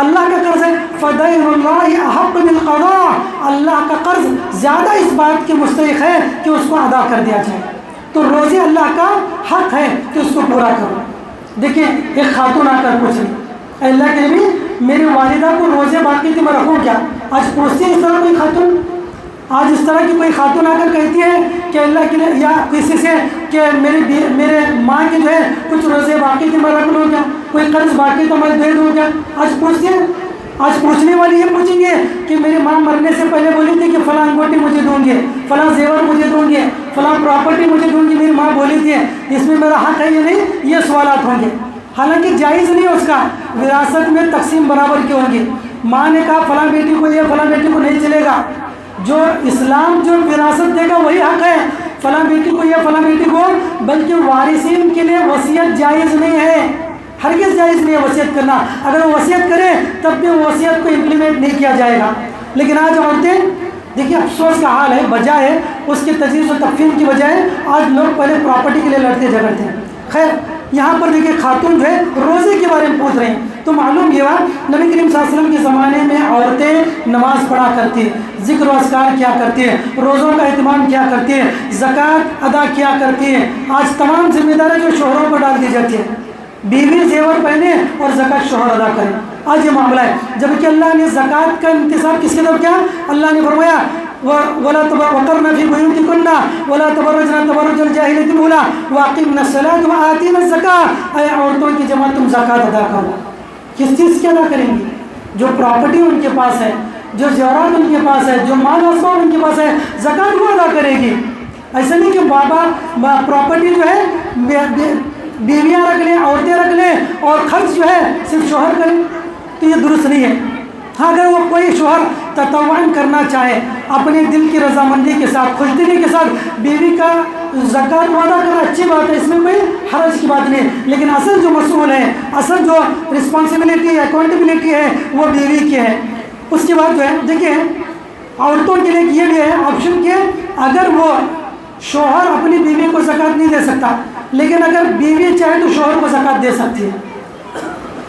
اللہ کا قرض ہے. فدین اللہ احق بالقضاء، اللہ کا قرض زیادہ اس بات کے مستحق ہے کہ اس کو ادا کر دیا جائے. تو روزے اللہ کا حق ہے کہ اس کو پورا کرو. دیکھیں ایک خاتون آ کر پوچھ رہی اللہ کے نبی میری والدہ کو روزے باقی تھے میں رکھوں کیا؟ آج پوچھتی ہے اس طرح کوئی خاتون؟ آج اس طرح کی کوئی خاتون آ کر کہتی ہے کہ اللہ کے یا کسی سے کہ میرے ماں کے جو ہے کچھ روزے باقی تھے میں رکھ لوں کیا؟ کوئی قرض باقی تو میں دے دوں کیا؟ آج پوچھتی ہے. آج پوچھنے والی یہ پوچھیں گے کہ میری ماں مرنے سے پہلے بولی تھی کہ فلاں انگوٹی مجھے دوں گے، فلاں زیور مجھے دوں گے، فلاں پراپرٹی مجھے دوں گی، میری ماں بولی تھی، اس میں میرا حق ہے یا نہیں؟ یہ سوالات ہوں گے. حالانکہ جائز نہیں ہے اس کا، وراثت میں تقسیم برابر کی ہوں گی. ماں نے کہا فلاں بیٹی کو یہ فلاں بیٹی کو نہیں چلے گا، جو اسلام جو وراثت دے گا وہی حق ہے. فلاں بیٹی کو یا فلاں بیٹی کو، بلکہ وارثین کے لیے وصیت جائز نہیں ہے، ہرگز جائز نہیں ہے وصیت کرنا. اگر وہ وصیت کرے تب بھی وہ وصیت کو امپلیمنٹ نہیں کیا جائے گا. لیکن آج عورتیں دیکھیے افسوس کا حال ہے، بجائے اس کے تجویز و تکفین کی بجائے آج لوگ پہلے پراپرٹی کے لیے لڑتے جھگڑتے ہیں. خیر یہاں پر دیکھیے خاتون جو ہے روزے کے بارے میں پوچھ رہے ہیں. تو معلوم یہ بات نبی کریم صلی اللہ علیہ وسلم کے زمانے میں عورتیں نماز پڑھا کرتی، ذکر و اذکار کیا کرتی ہے، روزوں کا اہتمام کیا کرتی ہے، زکوٰۃ ادا کیا کرتی ہے. آج تمام ذمہ داری جو شوہروں پر ڈال دی جاتی ہے، بیوی زیور پہنے اور زکوٰۃ شوہر ادا کرے. آج یہ معاملہ ہے، جبکہ اللہ نے زکوٰۃ کا انتصاب کس کی طرف کیا؟ اللہ نے فرمایا وَلَا وَقَرْنَ فِي بُيُوتِكُنَّ وَلَا تَبَرَّجْنَ تَبَرُّجَ الْجَاهِلِيَّةِ الْأُولَىٰ وَأَقِمْنَ الصَّلَاةَ وَآتِينَ الزَّكَاةَ. اے عورتوں کی جمع تم زکوٰۃ ادا کرو. کس چیز کی ادا کریں گی؟ جو پراپرٹی ان کے پاس ہے، جو زیورات ان کے پاس ہے، جو مال و اسباب ان کے پاس ہے، زکوٰۃ وہ ادا کرے گی. ایسا نہیں کہ بابا پراپرٹی جو ہے بیویاں رکھ لیں، عورتیں رکھ لیں اور خرچ جو ہے صرف شوہر کریں، تو یہ درست نہیں ہے. ہاں اگر وہ کوئی شوہر تطوعاً کرنا چاہے اپنے دل کی رضامندی کے ساتھ، خوش دلی کے ساتھ بیوی کا زکوٰۃ ادا کرنا اچھی بات ہے، اس میں کوئی حرج کی بات نہیں. لیکن اصل جو مسئول ہے، اصل جو رسپانسبلٹی اکاؤنٹیبلٹی ہے وہ بیوی کی ہے. اس کے بعد جو ہے دیکھیں عورتوں کے لیے یہ بھی ہے آپشن کہ اگر وہ شوہر اپنی بیوی کو زکوٰۃ نہیں دے سکتا، لیکن اگر بیوی چاہے تو شوہر کو زکوٰۃ دے سکتی ہے.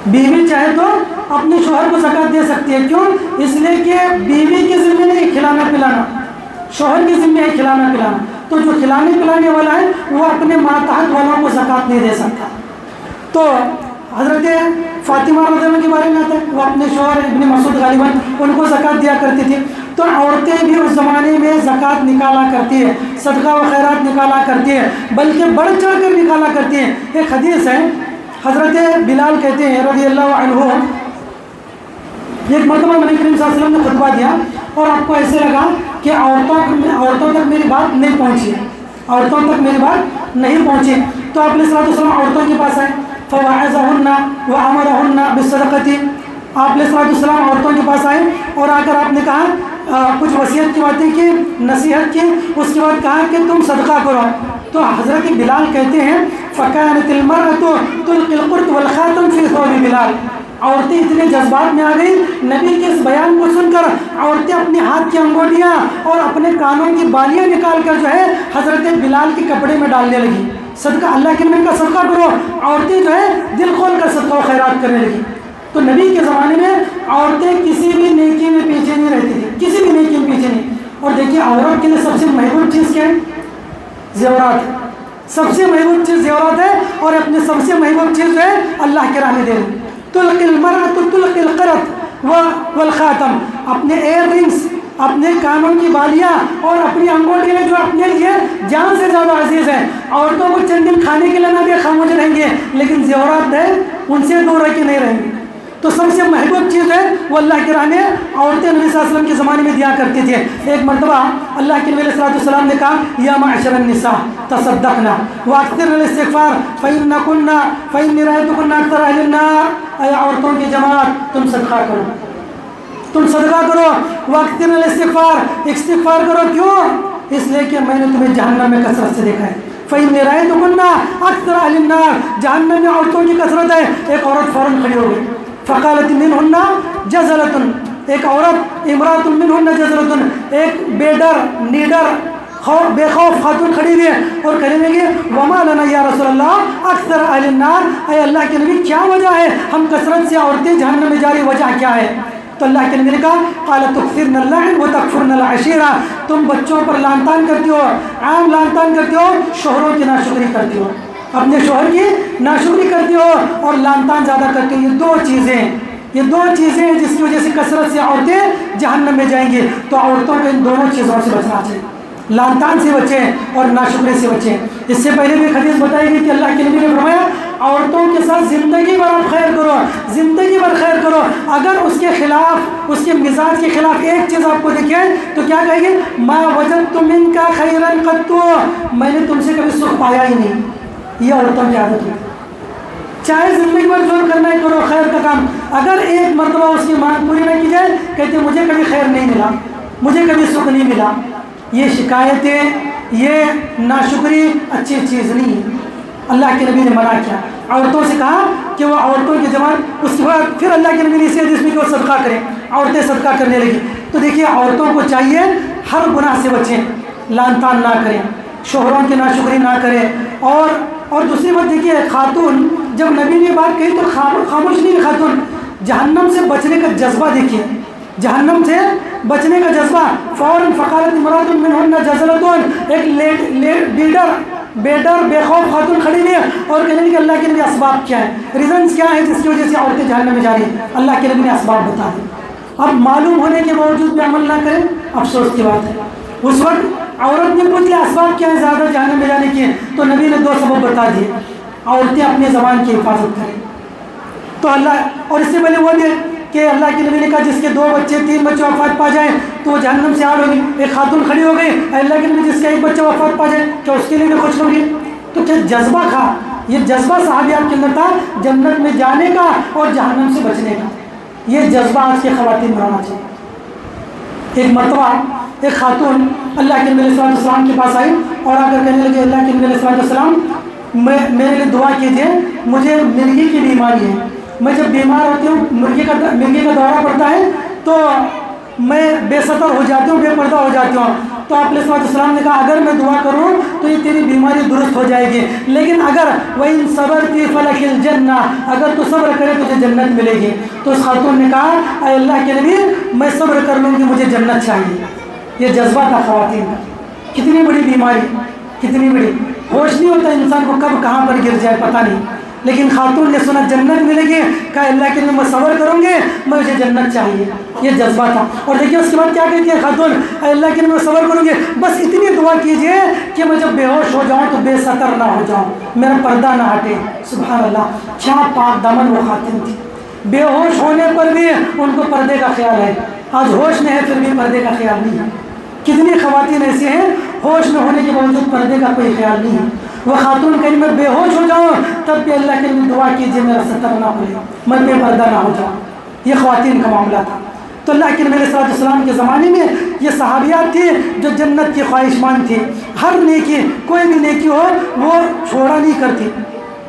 بیوی چاہے تو اپنے شوہر کو زکوٰۃ دے سکتی ہے. کیوں؟ اس لیے کہ بیوی کے ذمہ نہیں کھلانا پلانا، شوہر کے ذمہ ہے کھلانا پلانا. تو جو کھلانے پلانے والا ہے وہ اپنے ماتحت والوں کو زکوٰۃ نہیں دے سکتا. تو حضرت فاطمہ رضی اللہ عنہ کے بارے میں آتا ہے، وہ اپنے شوہر ابن مسعود غالباً ان کو زکوٰۃ دیا کرتی تھی. تو عورتیں بھی اس زمانے میں زکوٰۃ نکالا کرتی ہے، صدقہ و خیرات نکالا کرتی ہے، بلکہ بڑھ چڑھ کر نکالا کرتی ہیں. ایک حدیث ہے، حضرت بلال کہتے ہیں رضی اللہ عنہ، ایک مرتبہ نبی کریم صلی اللہ علیہ وسلم نے خطبہ دیا اور آپ کو ایسے لگا کہ عورتوں تک میری بات نہیں پہنچی، عورتوں تک میری بات نہیں پہنچی. تو آپ علیہ الصلوۃ والسلام عورتوں کے پاس آئے، فَوَعَظَهُنَّ وَأَمَرَهُنَّ بِالصَّدَقَةِ. آپ علیہ الصلوۃ والسلام عورتوں کے پاس آئے اور آ کر آپ نے کہا کچھ وصیت کی باتیں کی، نصیحت کی، اس کے بعد کہا کہ تم صدقہ کرو. تو حضرت بلال کہتے ہیں فَكَانَتِ الْمَرْأَةُ تُلْقِي الْقُرْطَ وَالْخَاتَمَ فِي ثَوْبِ بلال. عورتیں اتنے جذبات میں آ گئی نبی کے اس بیان کو سن کر، عورتیں اپنے ہاتھ کی انگوٹیاں اور اپنے کانوں کی بالیاں نکال کر جو ہے حضرت بلال کے کپڑے میں ڈالنے لگی. صدقہ اللہ کے نبی کا صدقہ کرو. عورتیں جو ہے دل کھول کر صدقہ و خیرات کرنے لگی. تو نبی کے زمانے میں عورتیں کسی بھی نیکی میں پیچھے نہیں رہتی تھی، کسی بھی نیکی میں پیچھے نہیں. اور دیکھیے عورت کے لیے سب سے محبوب چیز کیا ہے؟ زیورات ہے. سب سے محبوب چیز زیورات ہے، اور اپنی سب سے محبوب چیز جو ہے اللہ کے راہ میں دے دیں. تلقی المرأة تلقی القرط والخاتم، اپنے ایئر رنگس، اپنے کانوں کی بالیاں اور اپنی انگوٹھیاں جو اپنے لیے جان سے زیادہ عزیز ہیں. عورتوں کو چند دن کھانے کے لیے نہ دے خاموش رہیں گے، لیکن زیورات ہے ان سے دور رہ کے نہیں رہیں گے. تو سب سے محبوب چیز ہے وہ اللہ کے راہ میں عورتیں نبی صلی اللہ علیہ وسلم کے زمانے میں دیا کرتی تھے. ایک مرتبہ اللہ کے نبی صلی اللہ علیہ وسلم نے کہا یا معشر النساء تصدقنا واکثرن الاستغفار فإني رأيتكن أكثر أهل النار. اے عورتوں کی جماعت، تم صدقہ کرو، تم صدقہ کرو. واکثرن الاستغفار، استغفار کرو. کیوں؟ اس لیے کہ میں نے تمہیں جہنم میں کثرت سے دیکھا ہے. فإني رأيتكن أكثر أهل النار، جہنم میں عورتوں کی کثرت ہے. ایک عورت فوراً کھڑی ہو گئی. فقالت منہن جزلۃ، ایک عورت امرأۃ منہن جزلۃ، ایک بے ڈر نیڈر بے خوف خاتون کھڑی ہوئی ہے اور کہنے لگی وما لنا یا رسول اللہ اکثر اہل النار، اے اللہ کے نبی کیا وجہ ہے ہم کثرت سے عورتیں جہنم میں جا رہی، وجہ کیا ہے؟ تو اللہ کے نبی نے کہا قالت تکثرن اللعن وتکفرن العشیرہ، تم بچوں پر لعن طعن کرتی ہو، عام لعن طعن کرتی ہو، شوہروں کی ناشکری کرتی ہو، اپنے شوہر کی ناشکری کرتی ہو اور لعن طعن زیادہ کرتی ہو. یہ دو چیزیں ہیں جس کی وجہ سے کثرت سے عورتیں جہنم میں جائیں گی. تو عورتوں کو ان دونوں چیزوں سے بچنا چاہیے، لعن طعن سے بچیں اور ناشکری سے بچیں. اس سے پہلے بھی حدیث بتائی گئی کہ اللہ کے نبی نے فرمایا عورتوں کے ساتھ زندگی بھر آپ خیر کرو، زندگی بھر خیر کرو. اگر اس کے خلاف، اس کے مزاج کے خلاف ایک چیز آپ کو دکھے تو کیا کہے گی؟ ما وجدت منک خیرا قط، میں نے تم سے کبھی سکھ پایا ہی نہیں. یہ عورتوں کی عادت ہے. چاہے زندگی بھر جو کرنا ہے کرو خیر کا کام، اگر ایک مرتبہ اس کی مانگ پوری نہ کی جائے کہتے مجھے کبھی خیر نہیں ملا، مجھے کبھی سکھ نہیں ملا. یہ شکایتیں، یہ ناشکری اچھی چیز نہیں ہے. اللہ کے نبی نے منع کیا، عورتوں سے کہا کہ وہ عورتوں کی جماعت. اس کے بعد پھر اللہ کے نبی نے اسی حدیث میں کہ وہ صدقہ کریں. عورتیں صدقہ کرنے لگی. تو دیکھیے عورتوں کو چاہیے ہر گناہ سے بچیں، لعن طعن نہ کریں، شوہروں کی ناشکری نہ کریں. اور دوسری بات دیکھیے خاتون، جب نبی نے بات کہی تو خاموش نہیں. خاتون جہنم سے بچنے کا جذبہ دیکھیے، جہنم سے بچنے کا جذبہ. فوراً فقالت امرأۃ منہن جزلۃ، ایک بے ڈر بے خوف خاتون کھڑی ہوئی ہے اور کہنے کہ اللہ کے نبی اسباب کیا ہے، ریزنس کیا ہے جس کی وجہ سے عورتیں جہنم میں جا رہی ہیں. اللہ کے نبی نے اسباب بتا دی. اب معلوم ہونے کے باوجود بھی عمل نہ کریں، افسوس کی بات ہے. اس وقت عورت نے پوچھ لیا اسباب کیا ہے زیادہ جہنم میں جانے کے، تو نبی نے 2 سبب بتا دیے. عورتیں اپنی زبان کی حفاظت کریں. تو اللہ، اور اس سے پہلے وہ بھی کہ اللہ کے نبی نے کہا جس کے 2 بچے 3 بچے وفات پا جائیں تو وہ جہنم سے آڑ ہوگی. ایک خاتون کھڑی ہو گئی، اللہ کے نبی جس کا 1 بچہ وفات پا جائے کیا اس کے لیے بھی خوشخبری؟ تو کیا جذبہ تھا، یہ جذبہ صحابیات کے اندر تھا جنت میں جانے کا اور جہنم سے بچنے کا. یہ جذبہ آج کے خواتین میں ہونا چاہیے. ایک مرتبہ ایک خاتون اللہ کے نبی صلی اللہ علیہ وسلم کے پاس آئی اور آ کر کہنے لگے اللہ کے نبی صلی اللہ علیہ وسلم میرے لیے دعا کیجیے، مجھے مرگی کی بیماری ہے. میں جب بیمار ہوتی ہوں، مرگی کا دورہ پڑتا ہے تو میں بے سطر ہو جاتی ہوں، بے پردہ ہو جاتی ہوں. تو آپ علیہ السلام نے کہا اگر میں دعا کروں تو یہ تیری بیماری درست ہو جائے گی، لیکن اگر وَإِن صَبَرْتِ فَلَكِ الْجَنَّةُ، اگر تو صبر کرے تجھے جنت ملے گی. تو اس خاتون نے کہا اے اللہ کے نبی میں صبر کر لوں گی، مجھے جنت چاہیے. یہ جذبہ تھا خواتین کا. کتنی بڑی بیماری، کتنی بڑی، ہوش نہیں ہوتا انسان کو کب کہاں پر گر جائے پتہ نہیں. لیکن خاتون نے سنا جنت ملے گی، کہا اللہ کے لیے میں صبر کروں گی، مجھے جنت چاہیے. یہ جذبہ تھا. اور دیکھیے اس کے بعد کیا کہتی ہے خاتون، اے اللہ کے لیے میں صبر کروں گی، بس اتنی دعا کیجئے کہ میں جب بے ہوش ہو جاؤں تو بے سطر نہ ہو جاؤں، میرا پردہ نہ ہٹے. سبحان اللہ، کیا پاک دامن وہ خاتون تھی. بے ہوش ہونے پر بھی ان کو پردے کا خیال ہے. آج ہوش میں ہے پھر بھی پردے کا خیال نہیں ہے. کتنی خواتین ایسی ہیں ہوش میں ہونے کے باوجود پردے کا کوئی خیال نہیں ہے. وہ خاتون کہیں میں بے ہوش ہو جاؤں تب بھی اللہ کے لیے دعا کیجیے میرا سطر نہ کھلے، میں بے پردہ نہ ہو جاؤں. یہ خواتین کا معاملہ تھا. تو اللہ کے نبی صلی اللہ علیہ وسلم کے زمانے میں یہ صحابیات تھی جو جنت کی خواہش مند تھی. ہر نیکی، کوئی بھی نیکی ہو وہ چھوڑا نہیں کرتی.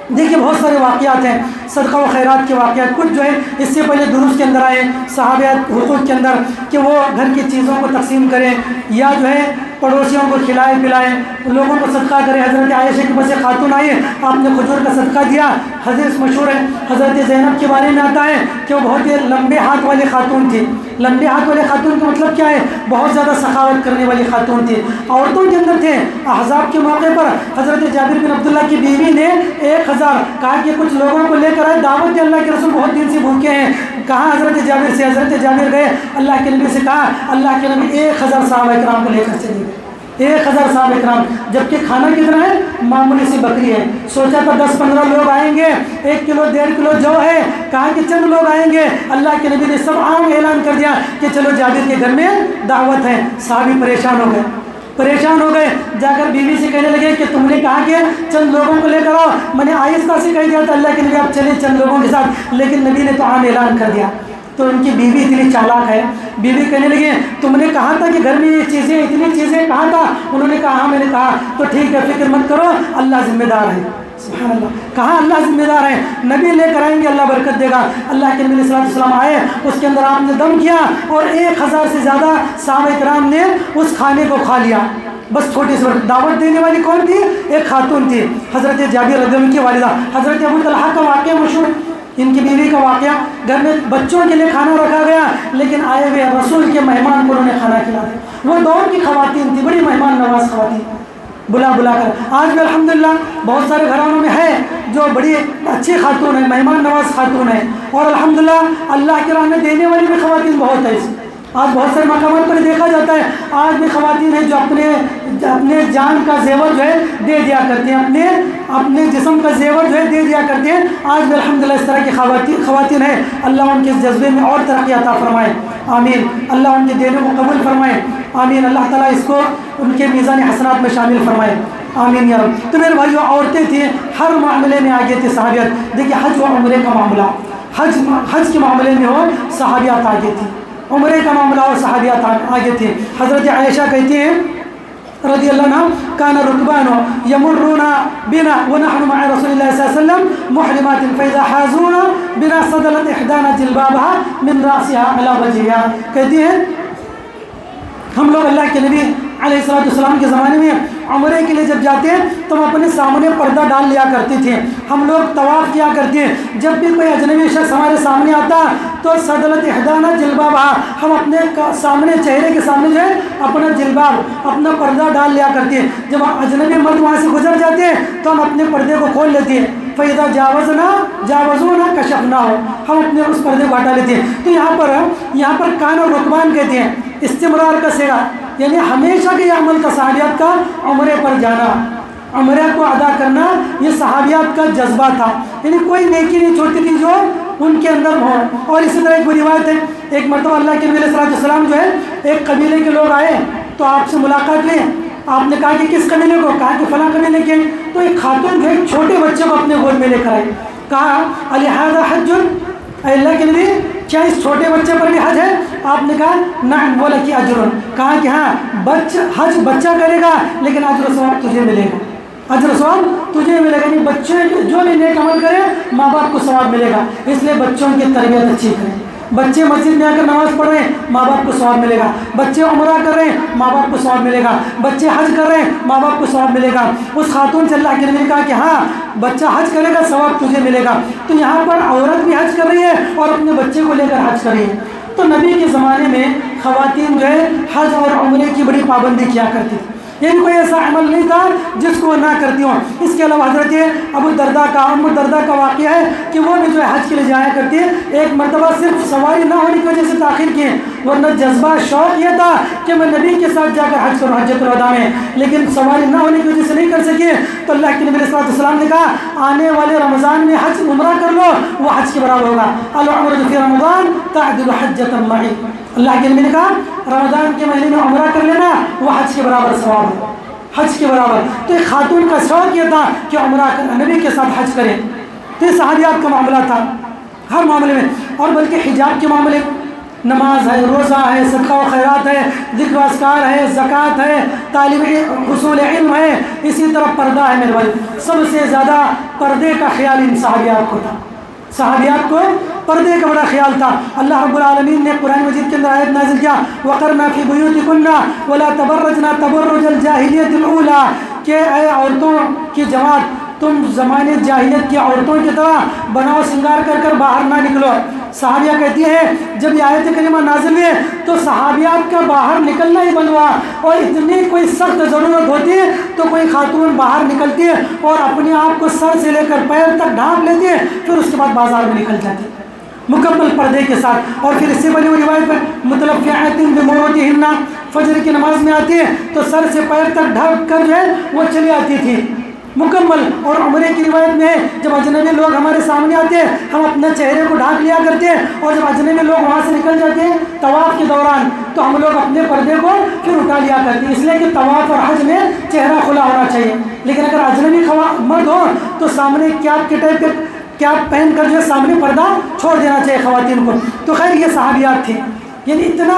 دیکھیے بہت سارے واقعات ہیں صدقہ و خیرات کے واقعات. کچھ جو ہے اس سے پہلے دروس کے اندر آئے صحابیات حقوق کے اندر کہ وہ گھر کی چیزوں کو تقسیم کریں یا جو ہے پڑوسیوں کو کھلائے پلائیں، لوگوں کو صدقہ کریں. حضرت عائشہ کے پاس ایک خاتون آئی، آپ نے کھجور کا صدقہ دیا. حدیث مشہور ہے، حضرت زینب کے بارے میں آتا ہے کہ وہ بہت ہی لمبے ہاتھ والی خاتون تھی. لمبے ہاتھ والے خاتون کا مطلب کیا ہے؟ بہت زیادہ سخاوت کرنے والی خاتون تھی. عورتوں کے اندر تھے. احزاب کے موقع پر حضرت جابر بن عبداللہ کی بیوی نے 1000 کہا کہ کچھ لوگوں کو لے کر آئے، دعوت دے، اللہ کے رسول بہت دن سے بھوکے ہیں. کہا حضرت جابر سے، حضرت جابر گئے اللہ کے نبی سے، کہا اللہ کے نبی 1000 صحابہ اکرام کو لے کر چلے گئے. 1000 صحابہ اکرام، جبکہ کھانا کتنا ہے؟ معمولی سی بکری ہے. سوچا تھا 10-15 لوگ آئیں گے، 1 کلو 1.5 کلو جو ہے. کہا کہ چند لوگ آئیں گے. اللہ کے نبی نے سب عام اعلان کر دیا کہ چلو جابر کے گھر میں دعوت ہے. صحابی پریشان ہو گئے. جا کر بیوی سے کہنے لگے کہ تم نے کہا کہ چند لوگوں کو لے کر آؤ، میں نے آہستہ سے کہہ دیا تھا اللہ کے نبی آپ چلیں چند لوگوں کے ساتھ، لیکن نبی نے تو عام اعلان کر دیا. تو ان کی بیوی اتنی چالاک ہے، بیوی کہنے لگی تم نے کہا تھا کہ گھر میں یہ چیزیں اتنی چیزیں کہا تھا؟ انہوں نے کہا ہاں میں نے کہا. تو ٹھیک ہے فکر مت کرو، اللہ ذمہ دار ہے. سبحان اللہ. کہا اللہ ذمہ دار ہے، نبی لے کر آئیں گے اللہ برکت دے گا. اللہ کے نبی صلی اللہ علیہ وسلم آئے، اس کے اندر آپ نے دم کیا اور 1000 سے زیادہ صحابہ کرام نے اس کھانے کو کھا لیا. بس چھوٹی سی دعوت دینے والی کون تھی؟ ایک خاتون تھی، حضرت جابر رضی اللہ عنہ کی والدہ. حضرت ابو طلحہ کا واقعہ مشہور، ان کی بیوی کا واقعہ. گھر میں بچوں کے لیے کھانا رکھا گیا، لیکن آئے ہوئے رسول کے مہمان کو انہوں نے کھانا کھلا دیا. وہ دور کی خواتین تھی، بڑی مہمان نواز خواتین، بلا کر. آج بھی الحمدللہ بہت سارے گھرانوں میں ہے جو بڑی اچھی خاتون ہیں، مہمان نواز خاتون ہیں، اور الحمدللہ اللہ کے راہ میں دینے والی بھی خواتین بہت ہیں. آج بہت سارے مقامات پر دیکھا جاتا ہے، آج بھی خواتین ہیں جو اپنے جان کا زیور جو ہے دے دیا کرتے ہیں، اپنے جسم کا زیور جو ہے دے دیا کرتے ہیں. آج بھی الحمدللہ اس طرح کی خواتین ہیں. اللہ ان کے جذبے میں اور ترقی عطا فرمائے، آمین. اللہ ان کے دینوں کو قبول فرمائے، آمین. اللہ تعالیٰ اس کو ان کے میزان حسنات میں شامل فرمائے، آمین یا رب. تو میرے بھائیو، عورتیں تھیں، ہر معاملے میں آگے تھی صحابیات. دیکھیے حج و عمرے کا معاملہ، حج کے معاملے میں ہو صحابیات آگے تھی، عمرے کا معاملہ اور صحابیات آگے تھے. حضرت عائشہ کہتی ہیں رضی اللہ عنہ، کان الرکبان یمرون بنا ونحن مع رسول اللہ صلی اللہ علیہ وسلم محرمات فاذا حازونا بنا صدلت احدانا جلبابها من راسها على وجهها. کہتی ہیں ہم لوگ اللہ کے نبی علیہ السلام کے زمانے میں عمرے کے لیے جب جاتے ہیں تو ہم اپنے سامنے پردہ ڈال لیا کرتے تھے. ہم لوگ طواف کیا کرتے ہیں، جب بھی کوئی اجنبی شخص ہمارے سامنے آتا تو صدلت احدانا جلبابہا، ہم اپنے سامنے چہرے کے سامنے جو ہے اپنا جلباب، اپنا پردہ ڈال لیا کرتے ہیں. جب اجنبی مرد وہاں سے گزر جاتے ہیں تو ہم اپنے پردے کو کھول لیتے ہیں. فَإِذَا جَاوَزُونَا كَشَفْنَاهُ، ہم اپنے اس پردے کو ہٹا لیتے ہیں. تو یہاں پر کان اور رکبان کہتے ہیں، استمرار کا صیغہ، یعنی ہمیشہ کے یہ عمل تھا صحابیات کا. عمرے پر جانا، عمرے کو ادا کرنا، یہ صحابیات کا جذبہ تھا. یعنی کوئی نیکی نہیں چھوڑتی تھی جو ان کے اندر ہو. اور اسی طرح ایک روایت ہے، ایک مرتبہ اللہ کے نبی علیہ السلام جو ہے ایک قبیلے کے لوگ آئے تو آپ سے ملاقات لیں. آپ نے کہا کہ کس قبیلے کو؟ کہا کہ فلاں قبیلے کے. تو ایک خاتون جو ایک چھوٹے بچے کو اپنے گود میں لے کر آئی. کہا الہذا حج، اے اللہ کے نبی کیا اس چھوٹے بچے پر بھی حج ہے؟ آپ نے کہا نعم ولکی اجر. کہا کہ ہاں حج بچہ کرے گا لیکن اجر و ثواب تجھے ملے گا، اجر و ثواب تجھے ملے گا. یعنی بچے جو بھی نیک عمل کرے ماں باپ کو ثواب ملے گا. اس لیے بچوں کی تربیت اچھی کریں. بچے مسجد میں آ کر نماز پڑھ رہے ہیں، ماں باپ کو ثواب ملے گا. بچے عمرہ کر رہے ہیں، ماں باپ کو ثواب ملے گا. بچے حج کر رہے ہیں، ماں باپ کو ثواب ملے گا. اس خاتون سے اللہ کے نبی نے کہا کہ ہاں بچہ حج کرے گا ثواب تجھے ملے گا. تو یہاں پر عورت بھی حج کر رہی ہے اور اپنے بچے کو لے کر حج کر رہی ہے. تو نبی کے زمانے میں خواتین جو ہے حج اور عمرے کی بڑی پابندی کیا کرتی تھی. یعنی کوئی ایسا عمل نہیں تھا جس کو وہ نہ کرتی ہوں. اس کے علاوہ حضرت ام الدرداء کا واقعہ ہے کہ وہ بھی جو ہے حج کے لیے جایا کرتی ہے. ایک مرتبہ صرف سواری نہ ہونے کی وجہ سے تاخیر کی، ورنہ جذبہ شوق یہ تھا کہ میں نبی کے ساتھ جا کر حج کروں حجۃ الوداع میں، لیکن سواری نہ ہونے کی وجہ سے نہیں کر سکے. تو اللہ کے نبی صلی اللہ علیہ وسلم نے کہا آنے والے رمضان میں حج عمرہ کر لو، وہ حج کے برابر ہوگا. العمرۃ فی رمضان تعدل حجۃ معی. اللہ کے نبی نے کہا رمضان کے مہینے میں عمرہ کر لینا، وہ حج کے برابر ثواب ہے، حج کے برابر. تو ایک خاتون کا شوق یہ تھا کہ عمرہ نبی کے ساتھ حج کریں. تو یہ صحابیات کا معاملہ تھا ہر معاملے میں. اور بلکہ حجاب کے معاملے، نماز ہے، روزہ ہے، صدقہ و خیرات ہے، ذکر و اذکار ہے، زکوٰۃ ہے، حصول علم ہے، اسی طرح پردہ ہے. میرے بھائی سب سے زیادہ پردے کا خیال ان صحابیات کو تھا. صحابیات کو پردے کا بڑا خیال تھا. اللہ رب العالمین نے قرآن مجید کے اندر آیت نازل کیا وَقَرْنَا فِي بُيُوتِكُنَّ وَلَا تَبَرَّجْنَا تَبَرُّجَ الْجَاهِلِيَّةِ الْأُولَىٰ، کہ اے عورتوں کی جماعت تم زمانے جاہلیت کی عورتوں کی طرح بناؤ سنگار کر کر باہر نہ نکلو. صحابیہ کہتی ہیں جب یہ آیت کریمہ نازل ہوئی تو صحابیات کا باہر نکلنا ہی بند ہوا، اور اتنی کوئی سخت ضرورت ہوتی ہے تو کوئی خاتون باہر نکلتی ہے اور اپنے آپ کو سر سے لے کر پیر تک ڈھانپ لیتی ہے، پھر اس کے بعد بازار میں نکل جاتی ہے مکمل پردے کے ساتھ۔ اور پھر اس سے بنی ہوئی روایت پر متلفعات بمروجہن، فجر کی نماز میں آتی ہے تو سر سے پیر تک ڈھک کر جو ہے وہ چلی آتی تھی مکمل۔ اور عمرے کی روایت میں ہے جب اجنبی لوگ ہمارے سامنے آتے ہیں ہم اپنے چہرے کو ڈھانک لیا کرتے ہیں، اور جب اجنبی لوگ وہاں سے نکل جاتے ہیں طواف کے دوران تو ہم لوگ اپنے پردے کو پھر اٹھا لیا کرتے ہیں، اس لیے کہ طواف اور حج میں چہرہ کھلا ہونا چاہیے۔ لیکن اگر اجنبی مرد ہو تو سامنے کیپ کے ٹائپ کے کیپ پہن کر جو ہے سامنے پردہ چھوڑ دینا چاہیے خواتین کو۔ تو خیر یہ صحابیات تھیں، یعنی اتنا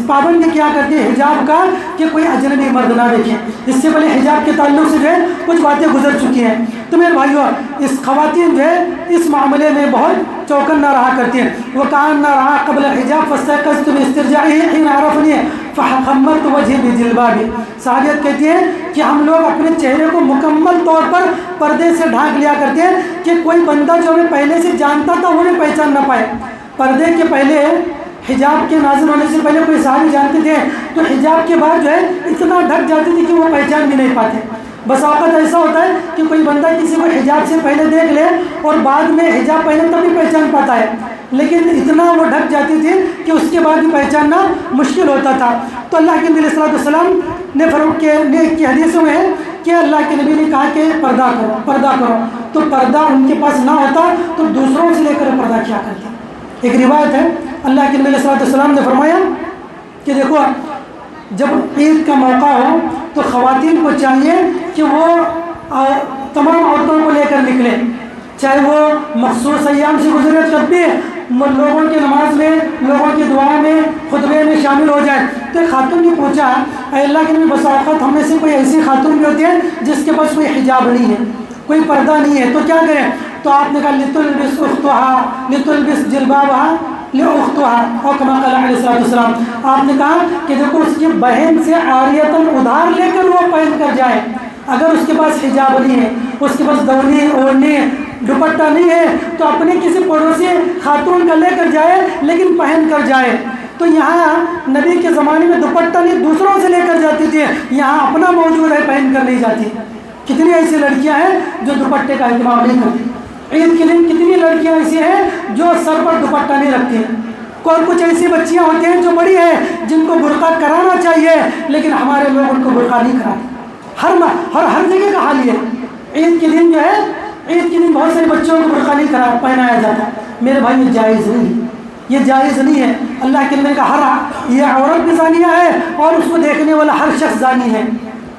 پابندی کیا کرتی ہے حجاب کا کہ کوئی اجنبی مرد نہ دیکھے۔ اس سے پہلے حجاب کے تعلق سے جو ہے کچھ باتیں گزر چکی ہیں، تو میرے بھائیو اس خواتین جو ہے اس معاملے میں بہت چوکن نہ رہا کرتی ہیں۔ وَكَأَنَّ رَعَا قَبْلَ الْحِجَابِ فَاسْتَيْقَظْتُ بِاسْتِرْجَاعِهِ حِينَ عَرَفَنِي فَحَمَّلْتُ وَجْهِي بِجِلْبَابِ۔ صحابیت کہتی ہے کہ ہم لوگ اپنے چہرے کو مکمل طور پر پردے سے ڈھانک لیا کرتے ہیں کہ کوئی بندہ جو ہمیں پہلے سے جانتا تھا وہ ہمیں پہچان نہ پائے۔ پردے کے پہلے حجاب کے نازل ہونے سے پہلے کوئی صحابی جانتے تھے تو حجاب کے بعد جو ہے اتنا ڈھک جاتی تھی کہ وہ پہچان بھی نہیں پاتے۔ بس اوقات ایسا ہوتا ہے کہ کوئی بندہ کسی کو حجاب سے پہلے دیکھ لے اور بعد میں حجاب پہلے تب بھی پہچان پاتا ہے، لیکن اتنا وہ ڈھک جاتی تھی کہ اس کے بعد بھی پہچاننا مشکل ہوتا تھا۔ تو اللہ کے نبی علیہ السلام نے فروخت کی حدیثوں میں ہے کہ اللہ کے نبی نے کہا کہ پردہ کرو پردہ کرو، تو پردہ ان کے پاس نہ ہوتا تو دوسروں سے لے کر پردہ کیا کرتے۔ ایک روایت ہے اللہ کے نبی علیہ السلام نے فرمایا کہ دیکھو جب عید کا موقع ہو تو خواتین کو چاہیے کہ وہ تمام عورتوں کو لے کر نکلیں، چاہے وہ مخصوص ایام سے گزرے تب بھی لوگوں کی نماز میں، لوگوں کی دعا میں، خطبے میں شامل ہو جائے۔ تو ایک خاتون نے پوچھا اے اللہ کے نبی بس اوقات ہم میں سے کوئی ایسی خاتون بھی ہوتی ہے جس کے پاس کوئی حجاب نہیں ہے، کوئی پردہ نہیں ہے، تو کیا کریں؟ تو آپ نے کہا لِتُلْبِسْ أُخْتُهَا لِتُلْبِسْ جِلْبَابَهَا لِأُخْتُهَا، اور کما قال علیہ السلام آپ نے کہا کہ دیکھو اس کی بہن سے عاریتاً ادھار لے کر وہ پہن کر جائے، اگر اس کے پاس حجاب نہیں ہے، اس کے پاس دونی اوڑھنی دوپٹہ نہیں ہے تو اپنے کسی پڑوسی خاتون کا لے کر جائے لیکن پہن کر جائے۔ تو یہاں نبی کے زمانے میں دوپٹہ نہیں دوسروں سے لے کر جاتی تھی، یہاں اپنا موجود ہے پہن کر نہیں جاتی۔ کتنی ایسی لڑکیاں ہیں جو دوپٹے کا اہتمام نہیں کرتی۔ عید کے دن کتنی لڑکیاں ایسی ہیں جو سر پر دوپٹہ نہیں رکھتی ہیں، اور کچھ ایسی بچیاں ہوتی ہیں جو بڑی ہیں جن کو برقع کرانا چاہیے لیکن ہمارے لوگ ان کو برقع نہیں کراتے۔ ہر جگہ کا حال یہ عید کے دن جو ہے عید کے دن بہت سارے بچوں کو برقع نہیں پہنایا جاتا۔ میرے بھائی یہ جائز نہیں ہے، یہ جائز نہیں ہے۔ اللہ کے نبی نے کہا یہ عورت بھی زانیہ ہے اور اس کو دیکھنے والا ہر شخص زانی ہے،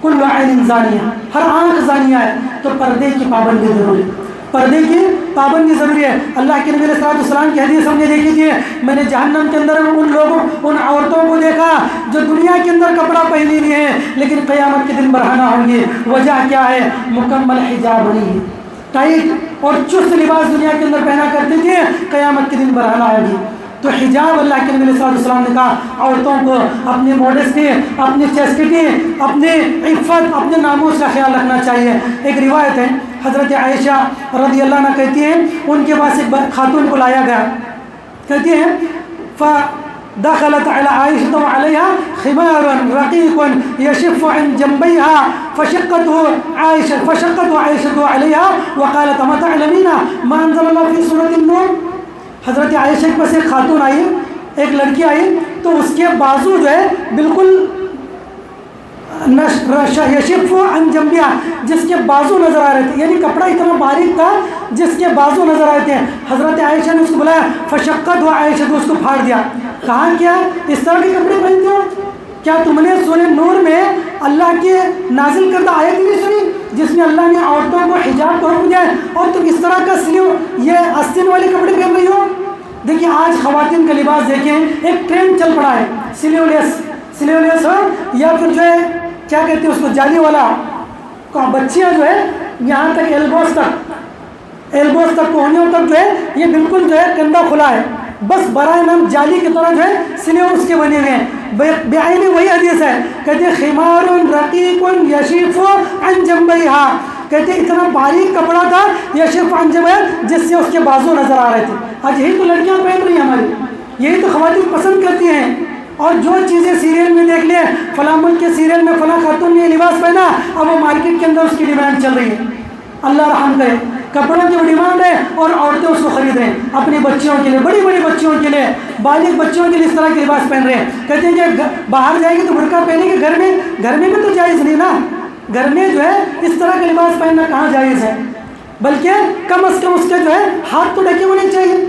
کل عین زانیہ، ہر آنکھ زانیہ ہے۔ تو پردے کی پابندی ضروری ہے، پردے کی پابندی ضروری ہے۔ اللہ کے نبی علیہ السلام کی حدیث ہم نے دیکھی تھی، میں نے جہنم کے اندر ان لوگوں ان عورتوں کو دیکھا جو دنیا کے اندر کپڑا پہنی ہوئی ہیں لیکن قیامت کے دن برہنہ ہوں گے۔ وجہ کیا ہے؟ مکمل حجاب نہیں ہے، ٹائٹ اور چست لباس دنیا کے اندر پہنا کرتے تھے، قیامت کے دن برہنہ ہوگی۔ تو حجاب اللہ کے نبی صلی اللہ علیہ وسلم نے کہا عورتوں کو اپنی موڈسٹی، اپنی چیسٹی، اپنی عفت، اپنے ناموس کا خیال رکھنا چاہیے۔ ایک روایت ہے حضرت عائشہ رضی اللہ عنہ کہتی ہیں ان کے پاس ایک خاتون کو لایا گیا، کہتی ہیں فدخلت على عائشة وعليها خمار رقيق يشف عن جنبيها فشقته عائشة عليها وقالت أما تعلمين ما أنزل الله في سورة النور۔ حضرت عائشہ کے پاس ایک خاتون آئی، ایک لڑکی آئی تو اس کے بازو جو ہے بالکل یشف عن جنبیہ، جس کے بازو نظر آ رہے تھے، یعنی کپڑا اتنا باریک تھا جس کے بازو نظر آئے تھے۔ حضرت عائشہ نے اس کو بلایا فشقت و عائشہ تو اس کو پھاڑ دیا، کہا کیا اس طرح کے کپڑے پہنتے ہو؟ کیا تم نے سورہ نور میں اللہ کے نازل کردہ آیت نہیں سنی جس میں اللہ نے عورتوں کو حجاب کو حکم دیا ہے اور تم اس طرح کا یہ آستین والے کپڑے پہن رہی ہو؟ دیکھیں آج خواتین کا لباس دیکھیں، ایک ٹرینڈ چل پڑا ہے، سلیولیس ہو یا پھر جو ہے کیا کہتے ہیں اس کو جالی والا، بچیاں جو ہے یہاں تک ایلبوز تک کوہنیوں تک جو ہے یہ بالکل جو ہے کندھا کھلا ہے، بس برائے نام جالی کی طرح جو ہے سلے اس کے بنے ہوئے ہیں۔ بے وہی حدیث ہے، کہتے ہیں خمار رقیق یشیف عن جنبیہا، کہتے ہیں اتنا باریک کپڑا تھا یہ صرف انجم ہے جس سے اس کے بازو نظر آ رہے تھے. آج یہی تو لڑکیاں پہن رہی ہیں ہماری, یہی تو خواتین پسند کرتی ہیں. اور جو چیزیں سیریل میں دیکھ لیں, فلاں ملک کے سیریل میں فلاں خاتون نے لباس پہنا, اب وہ مارکیٹ کے اندر اس کی ڈیمانڈ چل رہی ہے. اللہ رحم کرے, کپڑوں کی ڈیمانڈ ہے اور عورتیں اس کو خرید رہے ہیں اپنی بچیوں کے لیے, بڑی بڑی بچیوں کے لیے, بالغ بچیوں کے لیے اس طرح کے لباس پہن رہے ہیں. کہتے ہیں کہ باہر جائے گی تو برقع پہنے گی, گھر میں بھی تو جائز نہیں نا. گھر میں جو ہے اس طرح کا لباس پہننا کہاں جائز ہے, بلکہ کم از کم اس کے جو ہے ہاتھ تو ڈھکے ہونے چاہیے,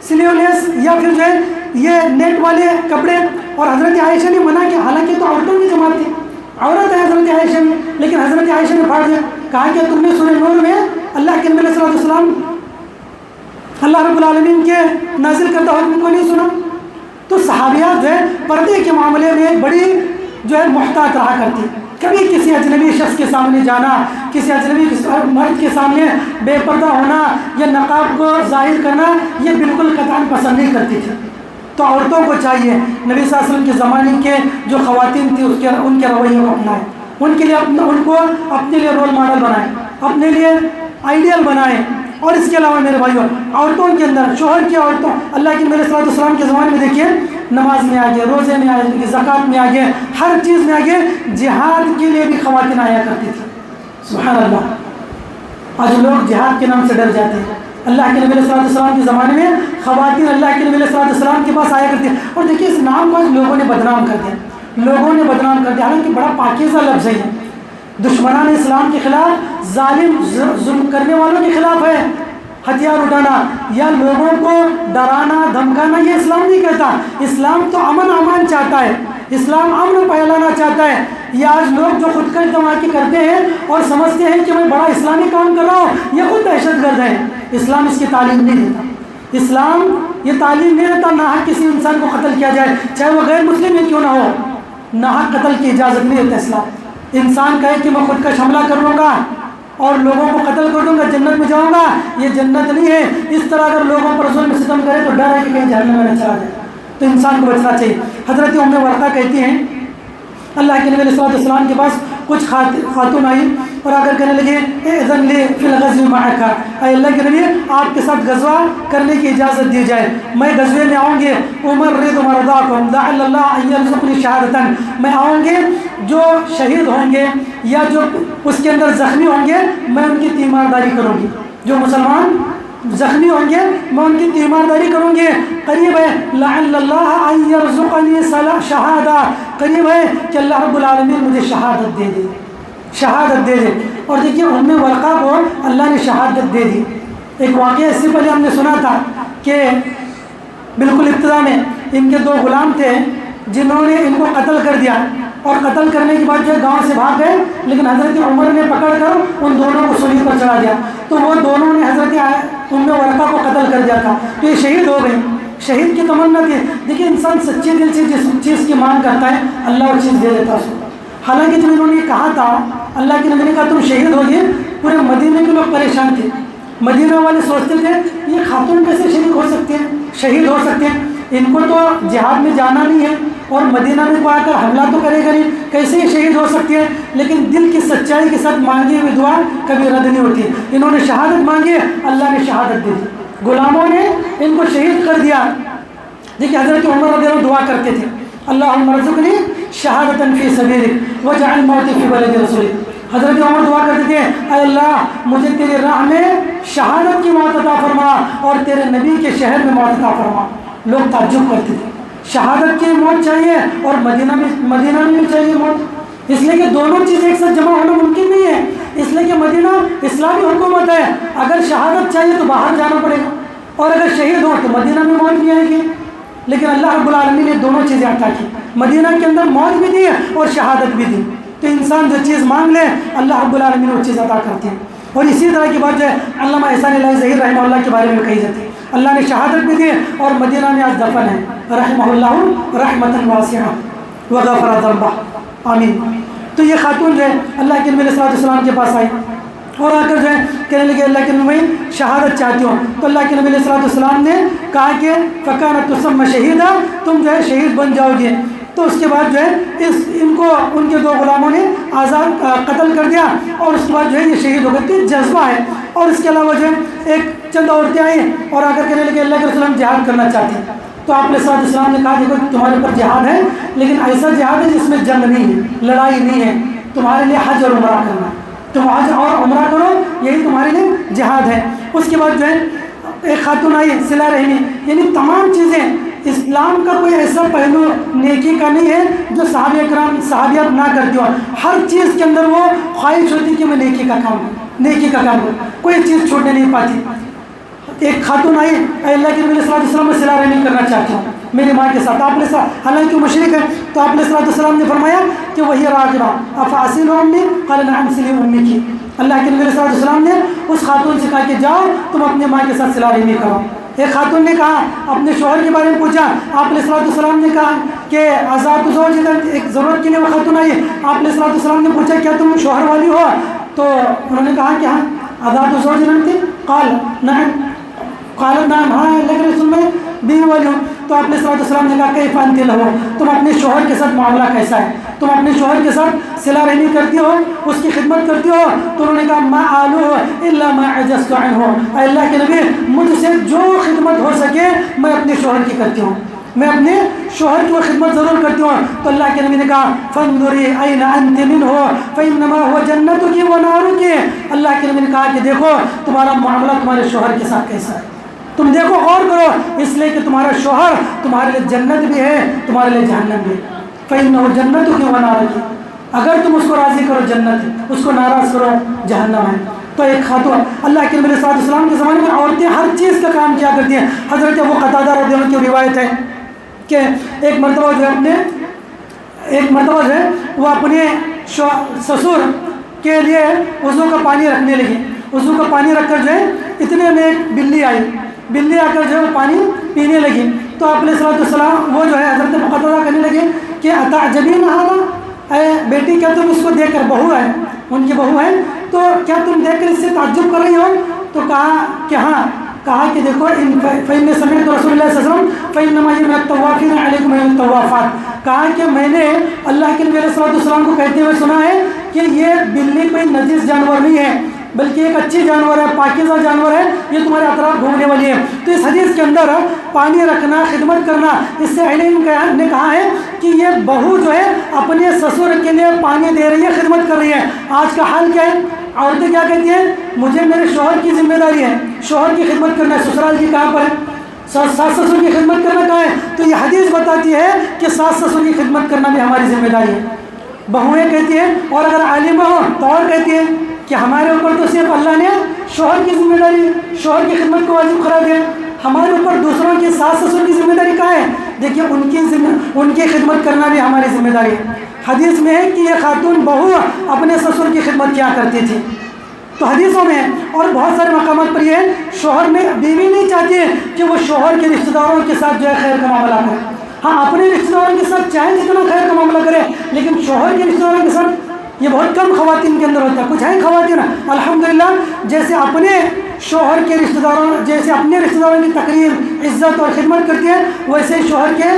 سلیو لیس یا پھر جو ہے یہ نیٹ والے کپڑے. اور حضرت عائشہ نے منع کیا, حالانکہ تو عورتوں کی جماعت تھی, عورت ہے حضرت عائشہ میں, لیکن حضرت عائشہ نے پھاڑ دیا, کہا کہ تم نے سورہ نور میں اللہ کے نبی صلی اللہ علیہ وسلم اللہ رب العالمین کے نازل کردہ حکم کو نہیں سنا. تو صحابیات جو ہے پردے کے معاملے میں بڑی جو ہے محتاط رہا کرتی. کبھی کسی اجنبی شخص کے سامنے جانا, کسی اجنبی مرد کے سامنے بے پردہ ہونا یا نقاب کو ظاہر کرنا, یہ بالکل قطعاً پسند نہیں کرتی تھی. تو عورتوں کو چاہیے نبی صلی اللہ علیہ وسلم کے زمانے کے جو خواتین تھیں ان کے رویے کو اپنائیں, ان کے لیے ان کو اپنے لیے رول ماڈل بنائیں, اپنے لیے آئیڈیل بنائیں. اور اس کے علاوہ میرے بھائیوں, عورتوں کے اندر, شوہر کی عورتوں, اللہ کے نبی صلی اللہ علیہ وسلم کے زمانے میں دیکھیے نماز میں آگے, روزے میں آگے, زکوٰۃ میں آگے, ہر چیز میں آگے, جہاد کے لیے بھی خواتین آیا کرتی تھی. سبحان اللہ. آج لوگ جہاد کے نام سے ڈر جاتے ہیں. اللہ کے نبی صلی اللہ علیہ وسلم کے زمانے میں خواتین اللہ کے نبی صلی اللہ علیہ وسلم کے پاس آیا کرتی ہیں. اور دیکھیے اس نام کو آج لوگوں نے بدنام کر دیا, لوگوں نے بدنام کر دیا, حالانکہ بڑا پاکیزہ لفظ ہے. دشمنان اسلام کے خلاف, ظالم ظلم کرنے والوں کے خلاف ہے ہتھیار اٹھانا یا لوگوں کو ڈرانا دھمکانا. یہ اسلام نہیں کہتا. اسلام تو امن امان چاہتا ہے, اسلام امن پھیلانا چاہتا ہے. یہ آج لوگ جو خود کش دھماکے کرتے ہیں اور سمجھتے ہیں کہ میں بڑا اسلامی کام کر رہا ہوں, یہ خود دہشت گرد ہیں. اسلام اس کی تعلیم نہیں دیتا. اسلام یہ تعلیم نہیں دیتا ناحق کسی انسان کو قتل کیا جائے, چاہے وہ غیر مسلم ہی کیوں نہ ہو. ناحق قتل کی اجازت نہیں دیتا اسلام. انسان کہے کہ میں خود کش حملہ کر لوں گا اور لوگوں کو قتل کر دوں گا, جنت میں جاؤں گا, یہ جنت نہیں ہے. اس طرح اگر لوگوں پر ظلم ستم کرے تو ڈر ہے کہ کہیں جہنم میں نہ چلا جائے. تو انسان کو بچنا چاہیے. حضرت ام ورقہ کہتی ہیں اللہ کے نبی صلی اللہ علیہ وسلم کے پاس کچھ خاتون آئی اور آ کر کہنے لگے اذن لی فی الغزو معک, اے اللہ کے نبی آپ کے ساتھ غزوہ کرنے کی اجازت دی جائے, میں غزوے میں آؤں گے. امرض مرضاکم لعل اللہ ان یرزقنی شہادۃ, میں آؤں گے جو شہید ہوں گے یا جو اس کے اندر زخمی ہوں گے میں ان کی تیمارداری کروں گی. جو مسلمان زخمی ہوں گے میں ان کی تیمارداری کروں گی. قریب ہے لعل اللہ ان یرزقنی شہادہ, قریب ہے کہ اللہ رب العالمین مجھے شہادت دے دے, شہادت دے دے. اور دیکھیے ام ورقہ کو اللہ نے شہادت دے دی. ایک واقعہ اس سے پہلے ہم نے سنا تھا کہ بالکل ابتدا میں ان کے 2 غلام تھے جنہوں نے ان کو قتل کر دیا, اور قتل کرنے کے بعد جو گاؤں سے بھاگ گئے, لیکن حضرت عمر نے پکڑ کر ان دونوں کو سولی پر چڑھا دیا. تو وہ دونوں نے حضرت ام ورقہ کو قتل کر دیا تھا, تو یہ شہید ہو گئے. شہید کی تمنا تھی. دیکھیے انسان سچے دل سے جس چیز کی مانگ کرتا ہے اللہ وہ چیز دے دیتا ہے اس کو. حالانکہ جب انہوں نے کہا تھا, اللہ کے نبی نے کہا تم شہید ہو گئے, پورے مدینے کے لوگ پریشان تھے. مدینہ والے سوچتے تھے یہ خاتون کیسے شہید ہو سکتے ہیں, شہید ہو سکتے ہیں, ان کو تو جہاد میں جانا نہیں ہے اور مدینہ میں کو آ کر حملہ تو کرے گا نہیں, کیسے یہ شہید ہو سکتی ہے. لیکن دل کی سچائی کے ساتھ مانگی ہوئی دعا کبھی رد نہیں ہوتی. انہوں نے شہادت مانگی, اللہ نے شہادت دے دی. غلاموں نے ان کو شہید کر دیا. دیکھیے حضرت عمر رضی اللہ عنہ دعا کرتے تھے اللہم ارزقنی شہادۃ فی سبیلک واجعل موتی فی بلد رسولک. حضرت عمر دعا کرتے تھے اے اللہ مجھے تیرے راہ میں شہادت کی موت عطا فرما اور تیرے نبی کے شہر میں موت عطا فرما. لوگ تعجب کرتے تھے, شہادت کی موت چاہیے اور مدینہ میں بھی چاہیے موت, اس لیے کہ دونوں چیز ایک ساتھ جمع ہونا ممکن نہیں ہے. اس لیے کہ مدینہ اسلامی حکومت ہے, اگر شہادت چاہیے تو باہر جانا پڑے گا, اور اگر شہید ہو تو مدینہ میں موت بھی آئے گی. لیکن اللہ رب العالمین نے دونوں چیزیں عطا کی, مدینہ کے اندر موت بھی دی اور شہادت بھی دی. تو انسان جو چیز مانگ لے اللہ رب العالمین وہ چیز عطا کرتے ہیں. اور اسی طرح کی بات جو ہے علامہ احسان اللہ ظہیر رحمہ اللہ کے بارے میں کہی جاتی ہے, اللہ نے شہادت بھی دی اور مدینہ میں آج دفن ہے رحمہ اللہ رحمۃ واسعہ وغفر ذنبہ, آمین. تو یہ خاتون جو ہے اللہ کے نبی صلی اللہ علیہ وسلم کے پاس آئی اور آ کر جو ہے کہنے لگے اللہ کے نبی میں شہادت چاہتی ہوں. تو اللہ کے نبی صلی اللہ علیہ وسلم نے کہا کہ فکانت تسمى شہیدہ, تم جو ہے شہید بن جاؤ گے. تو اس کے بعد جو ہے ان کو ان کے 2 غلاموں نے آزاد قتل کر دیا، اور اس کے بعد جو ہے یہ شہید ہو گئے تھے، جذبہ ہے۔ اور اس کے علاوہ جو ہے ایک چند عورتیں آئیں اور آ کر کہنے لگے اللہ کے رسول ہم جہاد کرنا چاہتے ہیں۔ تو آپ علیہ السلام نے کہا دیکھو تمہارے اوپر جہاد ہے، لیکن ایسا جہاد ہے جس میں جنگ نہیں ہے، لڑائی نہیں ہے، تمہارے لیے حج اور عمرہ کرنا، تم حج اور عمرہ کرو، یہی تمہارے لیے جہاد ہے۔ اس کے بعد جو ہے ایک خاتون آئی صلہ رحمی، یعنی تمام چیزیں اسلام کا کوئی ایسا پہلو نیکی کا نہیں ہے جو صحابہ کرام صحابیات نہ کرتی ہو، ہر چیز کے اندر وہ خواہش ہوتی کہ میں نیکی کا کام کروں، کوئی چیز چھوڑنے نہیں پاتی۔ ایک خاتون آئی، اے اللہ کے نبی صلی اللہ علیہ وسلم میں صلہ رحمی کرنا چاہتی ہوں میری ماں کے ساتھ، آپ نے حالانکہ وہ مشرک ہے، تو آپ نے صلی اللہ علیہ وسلم نے فرمایا کہ وہی راغبہ افاصل امی قال نعم صلی امی کی، اللہ کے نبی صلی اللہ علیہ وسلم نے اس خاتون سے کہا کہ جاؤ تم اپنے ماں کے ساتھ صلہ رحمی کرو۔ ایک خاتون نے کہا اپنے شوہر کے بارے میں پوچھا، آپ علیہ السلام نے کہا کہ آزاد زوج، ایک ضرورت کے لیے وہ خاتون آئی، آپ علیہ السلام نے پوچھا کیا تم شوہر والی ہو؟ تو انہوں نے کہا کہ ہاں آزاد زوج تھی، قالت نعم، ہاں اللہ کے رسول میں بیوی والی ہوں۔ تو آپ نے صلی اللہ علیہ وسلم نے کہا کیف انت لہو، تم اپنے شوہر کے ساتھ معاملہ کیسا ہے، تم اپنے شوہر کے ساتھ صلہ رحمی کرتی ہو، اس کی خدمت کرتی ہو؟ تو انہوں نے کہا ما آلوہ الا ما عجزت عنہ، اے اللہ کے نبی مجھ سے جو خدمت ہو سکے میں اپنے شوہر کی کرتی ہوں، میں اپنے شوہر کی وہ خدمت ضرور کرتی ہوں۔ تو اللہ کے نبی نے کہا فانظری این انت منہ فانما هو جنتک ونارک، اللہ کے نبی نے کہا کہ دیکھو تمہارا معاملہ تمہارے شوہر کے ساتھ کیسا ہے، تم دیکھو غور کرو، اس لیے کہ تمہارا شوہر تمہارے لیے جنت بھی ہے، تمہارے لیے جہنم بھی ہے۔ فإنه جنتک ونارک، اگر تم اس کو راضی کرو جنت ہے، اس کو ناراض کرو جہنم ہے۔ تو ایک خاتون، اللہ کے نبی صلی اللہ علیہ وسلم کے زمانے میں عورتیں ہر چیز کا کام کیا کرتی ہیں۔ حضرت ابو قتادہ رضی اللہ عنہ کی روایت ہے کہ ایک مرتبہ جو ہے وہ اپنے سسر کے لیے وضو کا پانی رکھنے لگی، وضو کا پانی رکھ کر جو ہے اتنے میں ایک بلی آئی، بلی آ کر جو ہے وہ پانی پینے لگی۔ تو آپ علیہ السلام وہ جو ہے حضرت ابو قتادہ کہنے لگے کہ اتعجبین ھذا، اے بیٹی کیا تم اس کو دیکھ کر، بہو ہے ان کی بہو ہے، تو کیا تم دیکھ کر اس سے تعجب کر رہی ہو؟ تو کہا کہ ہاں، کہا کہ دیکھو فإني سمعت رسول اللہ صلی اللہ علیہ وسلم فإنما هي من الطوافین علیکم الطوافات، کہا کہ میں نے اللہ کے نبی صلی اللہ علیہ وسلم کو کہتے ہوئے سنا ہے کہ یہ بلی کوئی نجس جانور نہیں ہے بلکہ ایک اچھی جانور ہے، پاکیزہ جانور ہے، یہ تمہارے اطراف گھومنے والی ہے۔ تو اس حدیث کے اندر پانی رکھنا، خدمت کرنا، اس سے اہل علم نے کہا ہے کہ یہ بہو جو ہے اپنے سسر کے لیے پانی دے رہی ہے، خدمت کر رہی ہے۔ آج کا حال کیا ہے؟ عورتیں کیا کہتی ہیں؟ مجھے میرے شوہر کی ذمہ داری ہے، شوہر کی خدمت کرنا ہے، سسرال کی کہاں پر ہے؟ ساس سسر کی خدمت کرنا کہاں ہے؟ تو یہ حدیث بتاتی ہے کہ ساس سسر کی خدمت کرنا بھی ہماری ذمہ داری ہے، بہویں کہتی ہیں، اور اگر عالمہ ہو تو اور کہتی ہیں کہ ہمارے اوپر تو صرف اللہ نے شوہر کی ذمہ داری، شوہر کی خدمت کو واجب قرار دیا، ہمارے اوپر دوسروں کی ساس سسر کی ذمہ داری کہاں ہے؟ دیکھیے ان کی خدمت کرنا بھی ہماری ذمہ داری ہے۔ حدیث میں ہے کہ یہ خاتون بہو اپنے سسر کی خدمت کیا کرتی تھی، تو حدیثوں میں اور بہت سارے مقامات پر یہ شوہر میں بیوی نہیں چاہتی ہے کہ وہ شوہر کے رشتہ داروں کے ساتھ جو ہے خیر کا معاملہ کرے، ہاں اپنے رشتہ داروں کے ساتھ چاہے جتنا خیر کا معاملہ کرے، لیکن شوہر کے رشتہ داروں کے ساتھ یہ بہت کم خواتین کے اندر ہوتا ہے۔ کچھ ہیں خواتین الحمدللہ جیسے اپنے شوہر کے رشتہ داروں، جیسے اپنے رشتہ داروں کی تقریم، عزت اور خدمت کرتی ہیں، ویسے ہی شوہر کے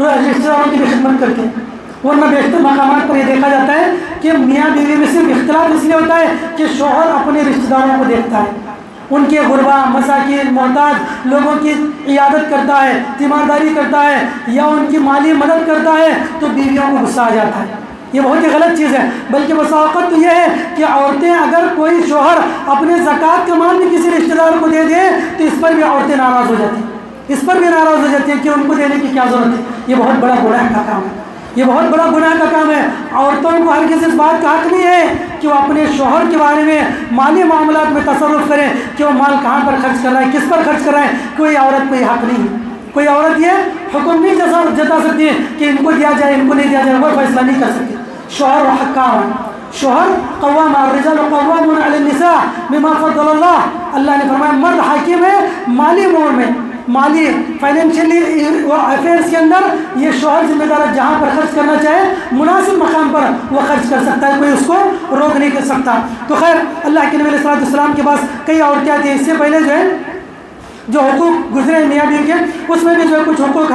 رشتہ داروں کی بھی خدمت کرتی ہیں۔ ورنہ بیشتر مقامات پر یہ دیکھا جاتا ہے کہ میاں بیوی میں صرف اختلاف اس لیے ہوتا ہے کہ شوہر اپنے رشتہ داروں کو دیکھتا ہے، ان کے غربا، مساکین، محتاج لوگوں کی عیادت کرتا ہے، تیمارداری کرتا ہے، یا ان کی مالی مدد کرتا ہے، تو بیویوں کو غصہ آ جاتا ہے۔ یہ بہت ہی غلط چیز ہے، بلکہ بسا اوقات تو یہ ہے کہ عورتیں اگر کوئی شوہر اپنے زکوٰۃ کا مال بھی کسی رشتہ دار کو دے دے تو اس پر بھی عورتیں ناراض ہو جاتی ہیں، اس پر بھی ناراض ہو جاتی ہیں کہ ان کو دینے کی کیا ضرورت ہے۔ یہ بہت بڑا گناہ کا کام ہے، یہ بہت بڑا گناہ کا کام ہے۔ عورتوں کو ہرگز اس بات کا حق نہیں ہے کہ وہ اپنے شوہر کے بارے میں مالی معاملات میں تصرف کریں کہ وہ مال کہاں پر خرچ کر رہا ہے، کس پر خرچ کر رہا ہے۔ کوئی عورت کو یہ حق نہیں ہے، کوئی عورت یہ حکم نہیں جتا سکتی ہے کہ ان کو دیا جائے، ان کو نہیں دیا جائے، وہ فیصلہ نہیں کر سکتی۔ شوہر و حکام، شوہر قوام، الرجال قوامون علی النساء بما فضل اللہ، اللہ نے فرمایا مرد حاکم ہے مالی امور میں، مالی فائنینشلی افیئرس کے اندر یہ شوہر ذمہ دار ہے، جہاں پر خرچ کرنا چاہے مناسب مقام پر وہ خرچ کر سکتا ہے، کوئی اس کو روک نہیں کر سکتا۔ تو خیر اللہ کے نبی علیہ السلام کے پاس کئی عورتیں آتی ہیں، اس سے پہلے جو ہے جو حقوق گزرے میاں بیوی کے اس میں بھی جو ہے کچھ حقوق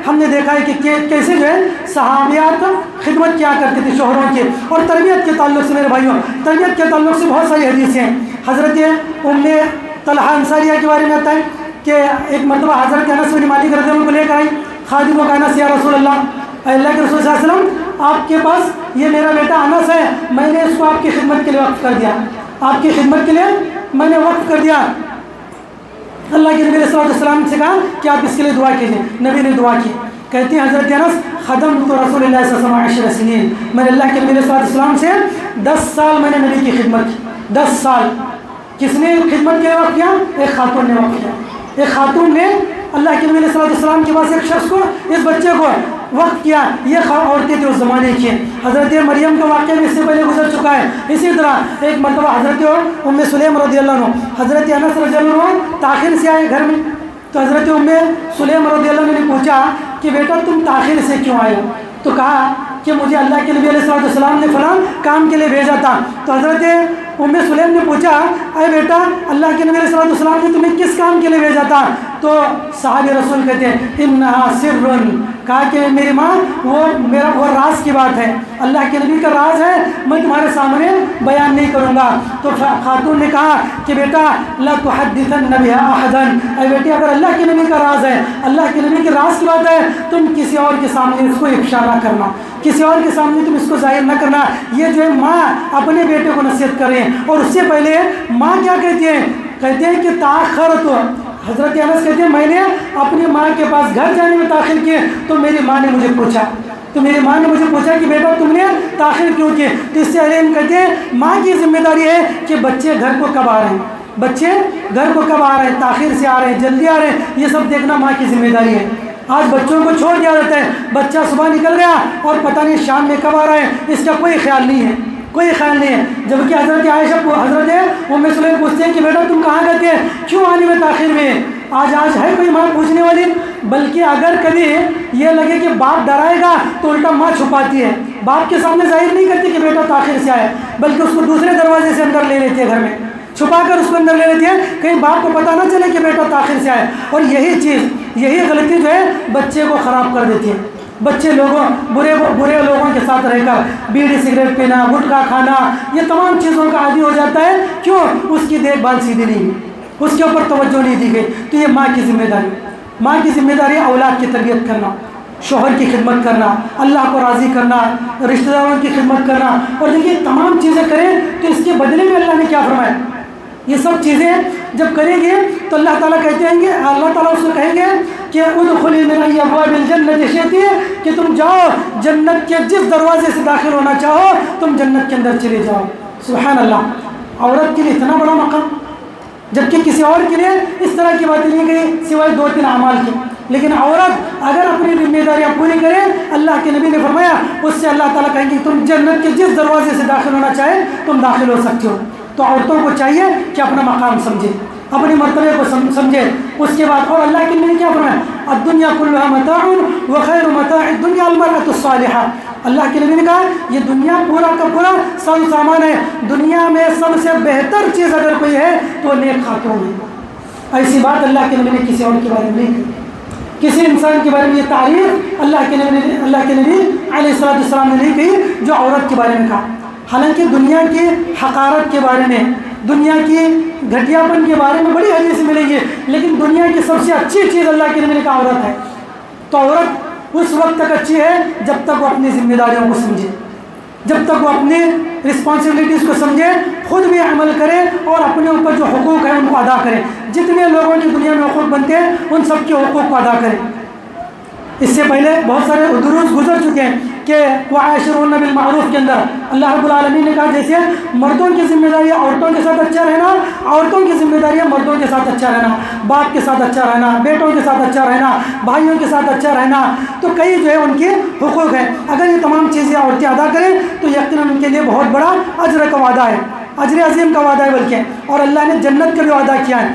ہم نے دیکھا ہے کہ کیسے جو ہے صحابیات خدمت کیا کرتے تھے شوہروں کی. اور تربیت کے تعلق سے میرے بھائیوں، تربیت کے تعلق سے بہت ساری حدیثیں ہیں. حضرت ام طلحہ انصاریہ کے بارے میں آتا ہے کہ ایک مرتبہ حضرت انس بن مالک رضی اللہ عنہ کو لے کر آئی خادم و کہنا یا رسول اللہ کے رسول صلی اللہ علیہ وسلم آپ کے پاس یہ میرا بیٹا انس ہے، میں نے اس کو آپ کی خدمت کے لیے وقف کر دیا، آپ کی خدمت کے لیے میں نے وقف کر دیا. اللہ کے نبی صلی اللہ علیہ وسلم سے کہا کہ آپ اس کے لیے دعا کیجیے. نبی نے دعا کی. کہتے ہیں حضرت انس خدمت رسول اللہ صلی اللہ علیہ وسلم 10 سنین، میں نے اللہ کے نبی صلی اللہ علیہ وسلم سے 10 سال میں نے نبی کی خدمت کی. 10 سال کس نے خدمت کے وقت کیا؟ ایک خاتون نے وقت کیا. ایک خاتون نے اللہ کے نبی صلی اللہ علیہ وسلم کے پاس ایک شخص کو، اس بچے کو وقت کیا. یہ عورتیں تھیں اس زمانے کی. حضرت مریم کا واقعہ بھی اس سے پہلے گزر چکا ہے. اسی طرح ایک مرتبہ حضرت ام سلیم رضی اللہ عنہ، حضرت انس رضی اللہ عنہ تاخیر سے آئے گھر میں، تو حضرت ام سلیم رضی اللہ عنہ نے پوچھا کہ بیٹا تم تاخیر سے کیوں آئے ہو؟ تو کہا کہ مجھے اللہ کے نبی علیہ السلام نے فلاں کام کے لیے بھیجا تھا. تو حضرت ام سلیم نے پوچھا اے بیٹا اللہ کے نبی علیہ السلام نے تمہیں کس کام کے لیے بھیجا تھا؟ تو صحابی رسول کہتے ہیں انہا سر، کہا کہ میری ماں وہ راز کی بات ہے، اللہ کے نبی کا راز ہے، میں تمہارے سامنے بیان نہیں کروں گا. تو خاتون نے کہا کہ بیٹا لا تحدثن بها احدا، اے بیٹی اگر اللہ کے نبی کا راز ہے، اللہ کے نبی کے راز کی بات ہے، تم کسی اور کے سامنے اس کو افشا نہ کرنا، کسی اور کے سامنے تم اس کو ظاہر نہ کرنا. یہ جو ہے ماں اپنے بیٹے کو نصیحت کریں. اور اس سے پہلے ماں کیا کہتی ہے؟ کہتے ہیں کہ تاخرت، حضرت انس کہتے ہیں میں نے اپنی ماں کے پاس گھر جانے میں تاخیر کی تو میری ماں نے مجھے پوچھا کہ بیٹا تم نے تاخیر کیوں کی؟ تو اس سے علم کہتے ہیں ماں کی ذمہ داری ہے کہ بچے گھر کو کب آ رہے ہیں، بچے گھر کو کب آ رہے ہیں، تاخیر سے آ رہے ہیں، جلدی آ رہے ہیں، یہ سب دیکھنا ماں کی ذمہ داری ہے. آج بچوں کو چھوڑ دیا جاتا ہے، بچہ صبح نکل گیا اور پتہ نہیں شام میں کب آ رہا ہے، اس کا کوئی خیال نہیں ہے، کوئی خیال نہیں ہے. جبکہ حضرت عائشہ حضرت ام سلیم پوچھتے ہیں کہ بیٹا تم کہاں گئے تھے، کیوں آنے میں تاخیر میں؟ آج ہے کوئی ماں پوچھنے والی؟ بلکہ اگر کبھی یہ لگے کہ باپ ڈرائے گا تو الٹا ماں چھپاتی ہے، باپ کے سامنے ظاہر نہیں کرتی کہ بیٹا تاخیر سے آئے، بلکہ اس کو دوسرے دروازے سے اندر لے لیتی ہے، گھر میں چھپا کر اس کو اندر لے لیتی ہے کہیں باپ کو پتہ نہ چلے کہ بیٹا تاخیر سے آئے. اور یہی غلطی جو ہے بچے کو خراب کر دیتی ہے. بچے برے لوگوں کے ساتھ رہ کر بیڑی سگریٹ پینا، گٹکا کھانا، یہ تمام چیزوں کا عادی ہو جاتا ہے. کیوں؟ اس کی دیکھ بھال سیدھی نہیں ہوئی، اس کے اوپر توجہ نہیں دی گئی. تو یہ ماں کی ذمہ داری ہے اولاد کی تربیت کرنا، شوہر کی خدمت کرنا، اللہ کو راضی کرنا، رشتہ داروں کی خدمت کرنا. اور دیکھیے تمام چیزیں کریں تو اس کے بدلے میں اللہ نے کیا فرمایا؟ یہ سب چیزیں جب کریں گے تو اللہ تعالیٰ کہتے ہیں کہ اللہ تعالیٰ اس کو کہیں گے کہ ادخلی من ای ابواب الجنۃ شئتی، کہ تم جاؤ جنت کے جس دروازے سے داخل ہونا چاہو تم جنت کے اندر چلے جاؤ. سبحان اللہ. عورت کے لیے اتنا بڑا مقام، جبکہ کسی اور کے لیے اس طرح کی باتیں نہیں گئی سوائے 2-3 اعمال کے. لیکن عورت اگر اپنی ذمہ داریاں پوری کرے، اللہ کے نبی نے فرمایا اس سے اللہ تعالیٰ کہیں گے تم جنت کے جس دروازے سے داخل ہونا چاہے تم داخل ہو سکتے ہو. تو عورتوں کو چاہیے کہ اپنا مقام سمجھے، اپنی مرتبے کو سمجھے. اس کے بعد اور اللہ کے نبی نے کیا فرمایا؟ الدنیا کلها متاع وخیر متاع الدنیا المرأة الصالحہ. اللہ کے نبی نے کہا یہ دنیا پورا کا پورا سب سامان ہے، دنیا میں سب سے بہتر چیز اگر کوئی ہے تو نیک خاتون ہے. ایسی بات اللہ کے نبی نے کسی اور کے بارے میں نہیں کی، کسی انسان کے بارے میں یہ تعریف اللہ کے نبی علیہ السلام نے نہیں کہی جو عورت کے بارے میں کہا. حالانکہ دنیا کی حقارت کے بارے میں، دنیا کی گھٹیا پن کے بارے میں بڑی حدیث ملیں گی، لیکن دنیا کی سب سے اچھی چیز اللہ کے نبی نے کہا عورت ہے. تو عورت اس وقت تک اچھی ہے جب تک وہ اپنی ذمہ داریوں کو سمجھے، جب تک وہ اپنی رسپانسبلٹیز کو سمجھے، خود بھی عمل کرے اور اپنے اوپر جو حقوق ہیں ان کو ادا کرے. جتنے لوگوں کی دنیا میں حقوق بنتے ہیں ان سب کے حقوق کو ادا کرے. اس سے پہلے بہت سارے دروس گزر چکے ہیں کہ وعاشرون بالمعروف کے اندر اللہ رب العالمین نے کہا جیسے مردوں کی ذمہ داری ہے عورتوں کے ساتھ اچھا رہنا، عورتوں کی ذمہ داری ہے مردوں کے ساتھ اچھا رہنا، باپ کے ساتھ اچھا رہنا، بیٹوں کے ساتھ اچھا رہنا، بھائیوں کے ساتھ اچھا رہنا. تو کئی جو ہے ان کے حقوق ہیں. اگر یہ تمام چیزیں عورتیں ادا کریں تو یقیناً ان کے لیے بہت بڑا اجر کا وعدہ ہے، اجر عظیم کا وعدہ ہے بلکہ. اور اللہ نے جنت کا بھی وعدہ کیا ہے.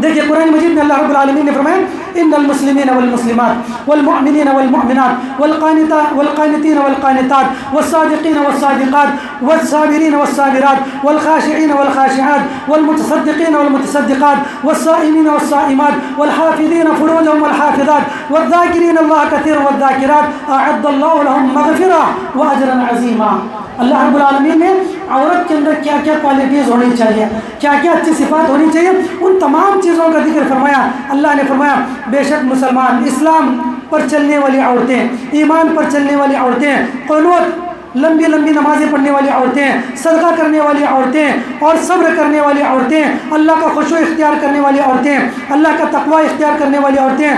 دیکھیے قرآن مجید میں اللہ رب العالمین نے فرمایا ان المسلمین والمسلمات والمؤمنین والمؤمنات والقانتین والقانتات والصادقین والصادقات والصابرین والصابرات والخاشعین والخاشعات والمتصدقین والمتصدقات والصائمین والصائمات والحافظین فروجهم والحافظات والذاکرین اللہ کثیرا والذاکرات اعد اللہ لهم مغفرہ واجرا عظیما۔ اللہ رب العالمین نے عورت کے اندر کیا کیا کوالٹیز ہونی چاہیے، کیا کیا اچھی صفات ہونی چاہیے، ان تمام چیزوں کا ذکر فرمایا۔ اللہ نے فرمایا بے شک مسلمان، اسلام پر چلنے والی عورتیں، ایمان پر چلنے والی عورتیں، قنوت لمبی لمبی نمازیں پڑھنے والی عورتیں، صدقہ کرنے والی عورتیں اور صبر کرنے والی عورتیں، اللہ کا خشوع اختیار کرنے والی عورتیں، اللہ کا تقوی اختیار کرنے والی عورتیں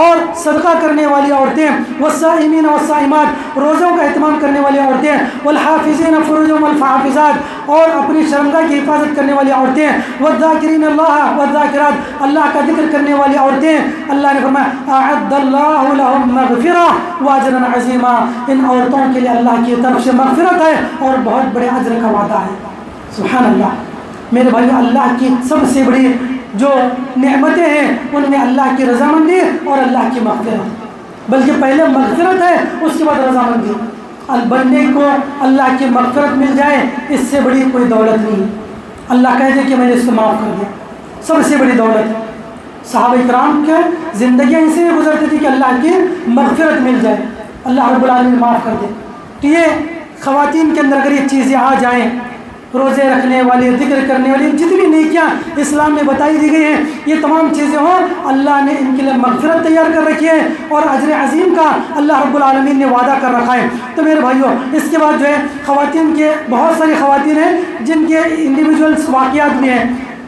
اور صدقہ کرنے والی عورتیں، والصائمین والصائمات روزوں کا اہتمام کرنے والی عورتیں، والحافظین فروجهم والحافظات اور اپنی شرمگاہ کی حفاظت کرنے والی عورتیں، والذاکرین اللہ والذاکرات اللہ کا ذکر کرنے والی عورتیں۔ اللہ نے فرمایا اعد اللہ لهم مغفرہ واجرا عظیما، ان عورتوں کے لیے اللہ کی طرف سے مغفرت ہے اور بہت بڑے اجر کا وعدہ ہے۔ سبحان اللہ میرے بھائی، اللہ کی سب سے بڑی جو نعمتیں ہیں ان میں اللہ کی رضامندی اور اللہ کی مغفرت، بلکہ پہلے مغفرت ہے اس کے بعد رضامندی۔ بندے کو اللہ کی مغفرت مل جائے اس سے بڑی کوئی دولت نہیں، اللہ کہہ دے کہ میں نے اس کو معاف کر دیا، سب سے بڑی دولت۔ صحابہ کرام کے زندگیاں اسے گزرتی تھی کہ اللہ کی مغفرت مل جائے، اللہ رب العالمین معاف کر دے۔ تو یہ خواتین کے اندر اگر یہ چیزیں آ جائیں، روزے رکھنے والی، ذکر کرنے والی، جتنی نیکیاں اسلام میں بتائی دی گئی ہیں، یہ تمام چیزیں ہوں، اللہ نے ان کے لیے مغفرت تیار کر رکھی ہے اور اجر عظیم کا اللہ رب العالمین نے وعدہ کر رکھا ہے۔ تو میرے بھائیوں اس کے بعد جو ہے خواتین کے بہت ساری خواتین ہیں جن کے انڈیویجولس واقعات بھی ہیں،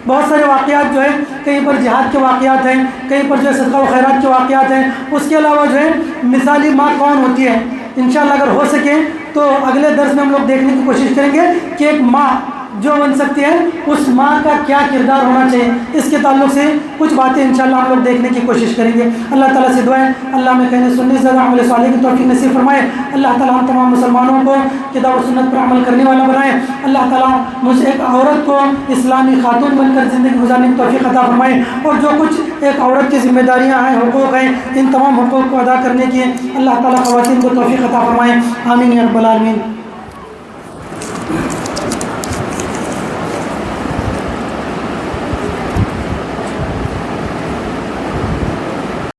بہت سارے واقعات جو ہے، کہیں پر جہاد کے واقعات ہیں، کہیں پر جو ہے صدقہ و خیرات کے واقعات ہیں۔ اس کے علاوہ جو ہے مثالی ماں کون ہوتی ہے، انشاءاللہ اگر ہو سکے تو اگلے درس میں ہم لوگ دیکھنے کی کوشش کریں گے کہ ایک ماں جو بن سکتی ہے اس ماں کا کیا کردار ہونا چاہیے، اس کے تعلق سے کچھ باتیں انشاءاللہ ہم لوگ دیکھنے کی کوشش کریں گے۔ اللہ تعالیٰ سے دعائیں اللہ میں کہنے سننے زیادہ عمل صالح کی توفیق نصیب فرمائے۔ اللہ تعالیٰ ہم تمام مسلمانوں کو کتاب و سنت پر عمل کرنے والا بنائے۔ اللہ تعالیٰ مجھے ایک عورت کو اسلامی خاتون بن کر زندگی گزارنے کی توفیق عطا فرمائے، اور جو کچھ ایک عورت کی ذمہ داریاں ہیں، حقوق ہیں، ان تمام حقوق کو ادا کرنے کی اللہ تعالیٰ خواتین کو توفیق عطا فرمائے۔ آمین یا رب العالمین۔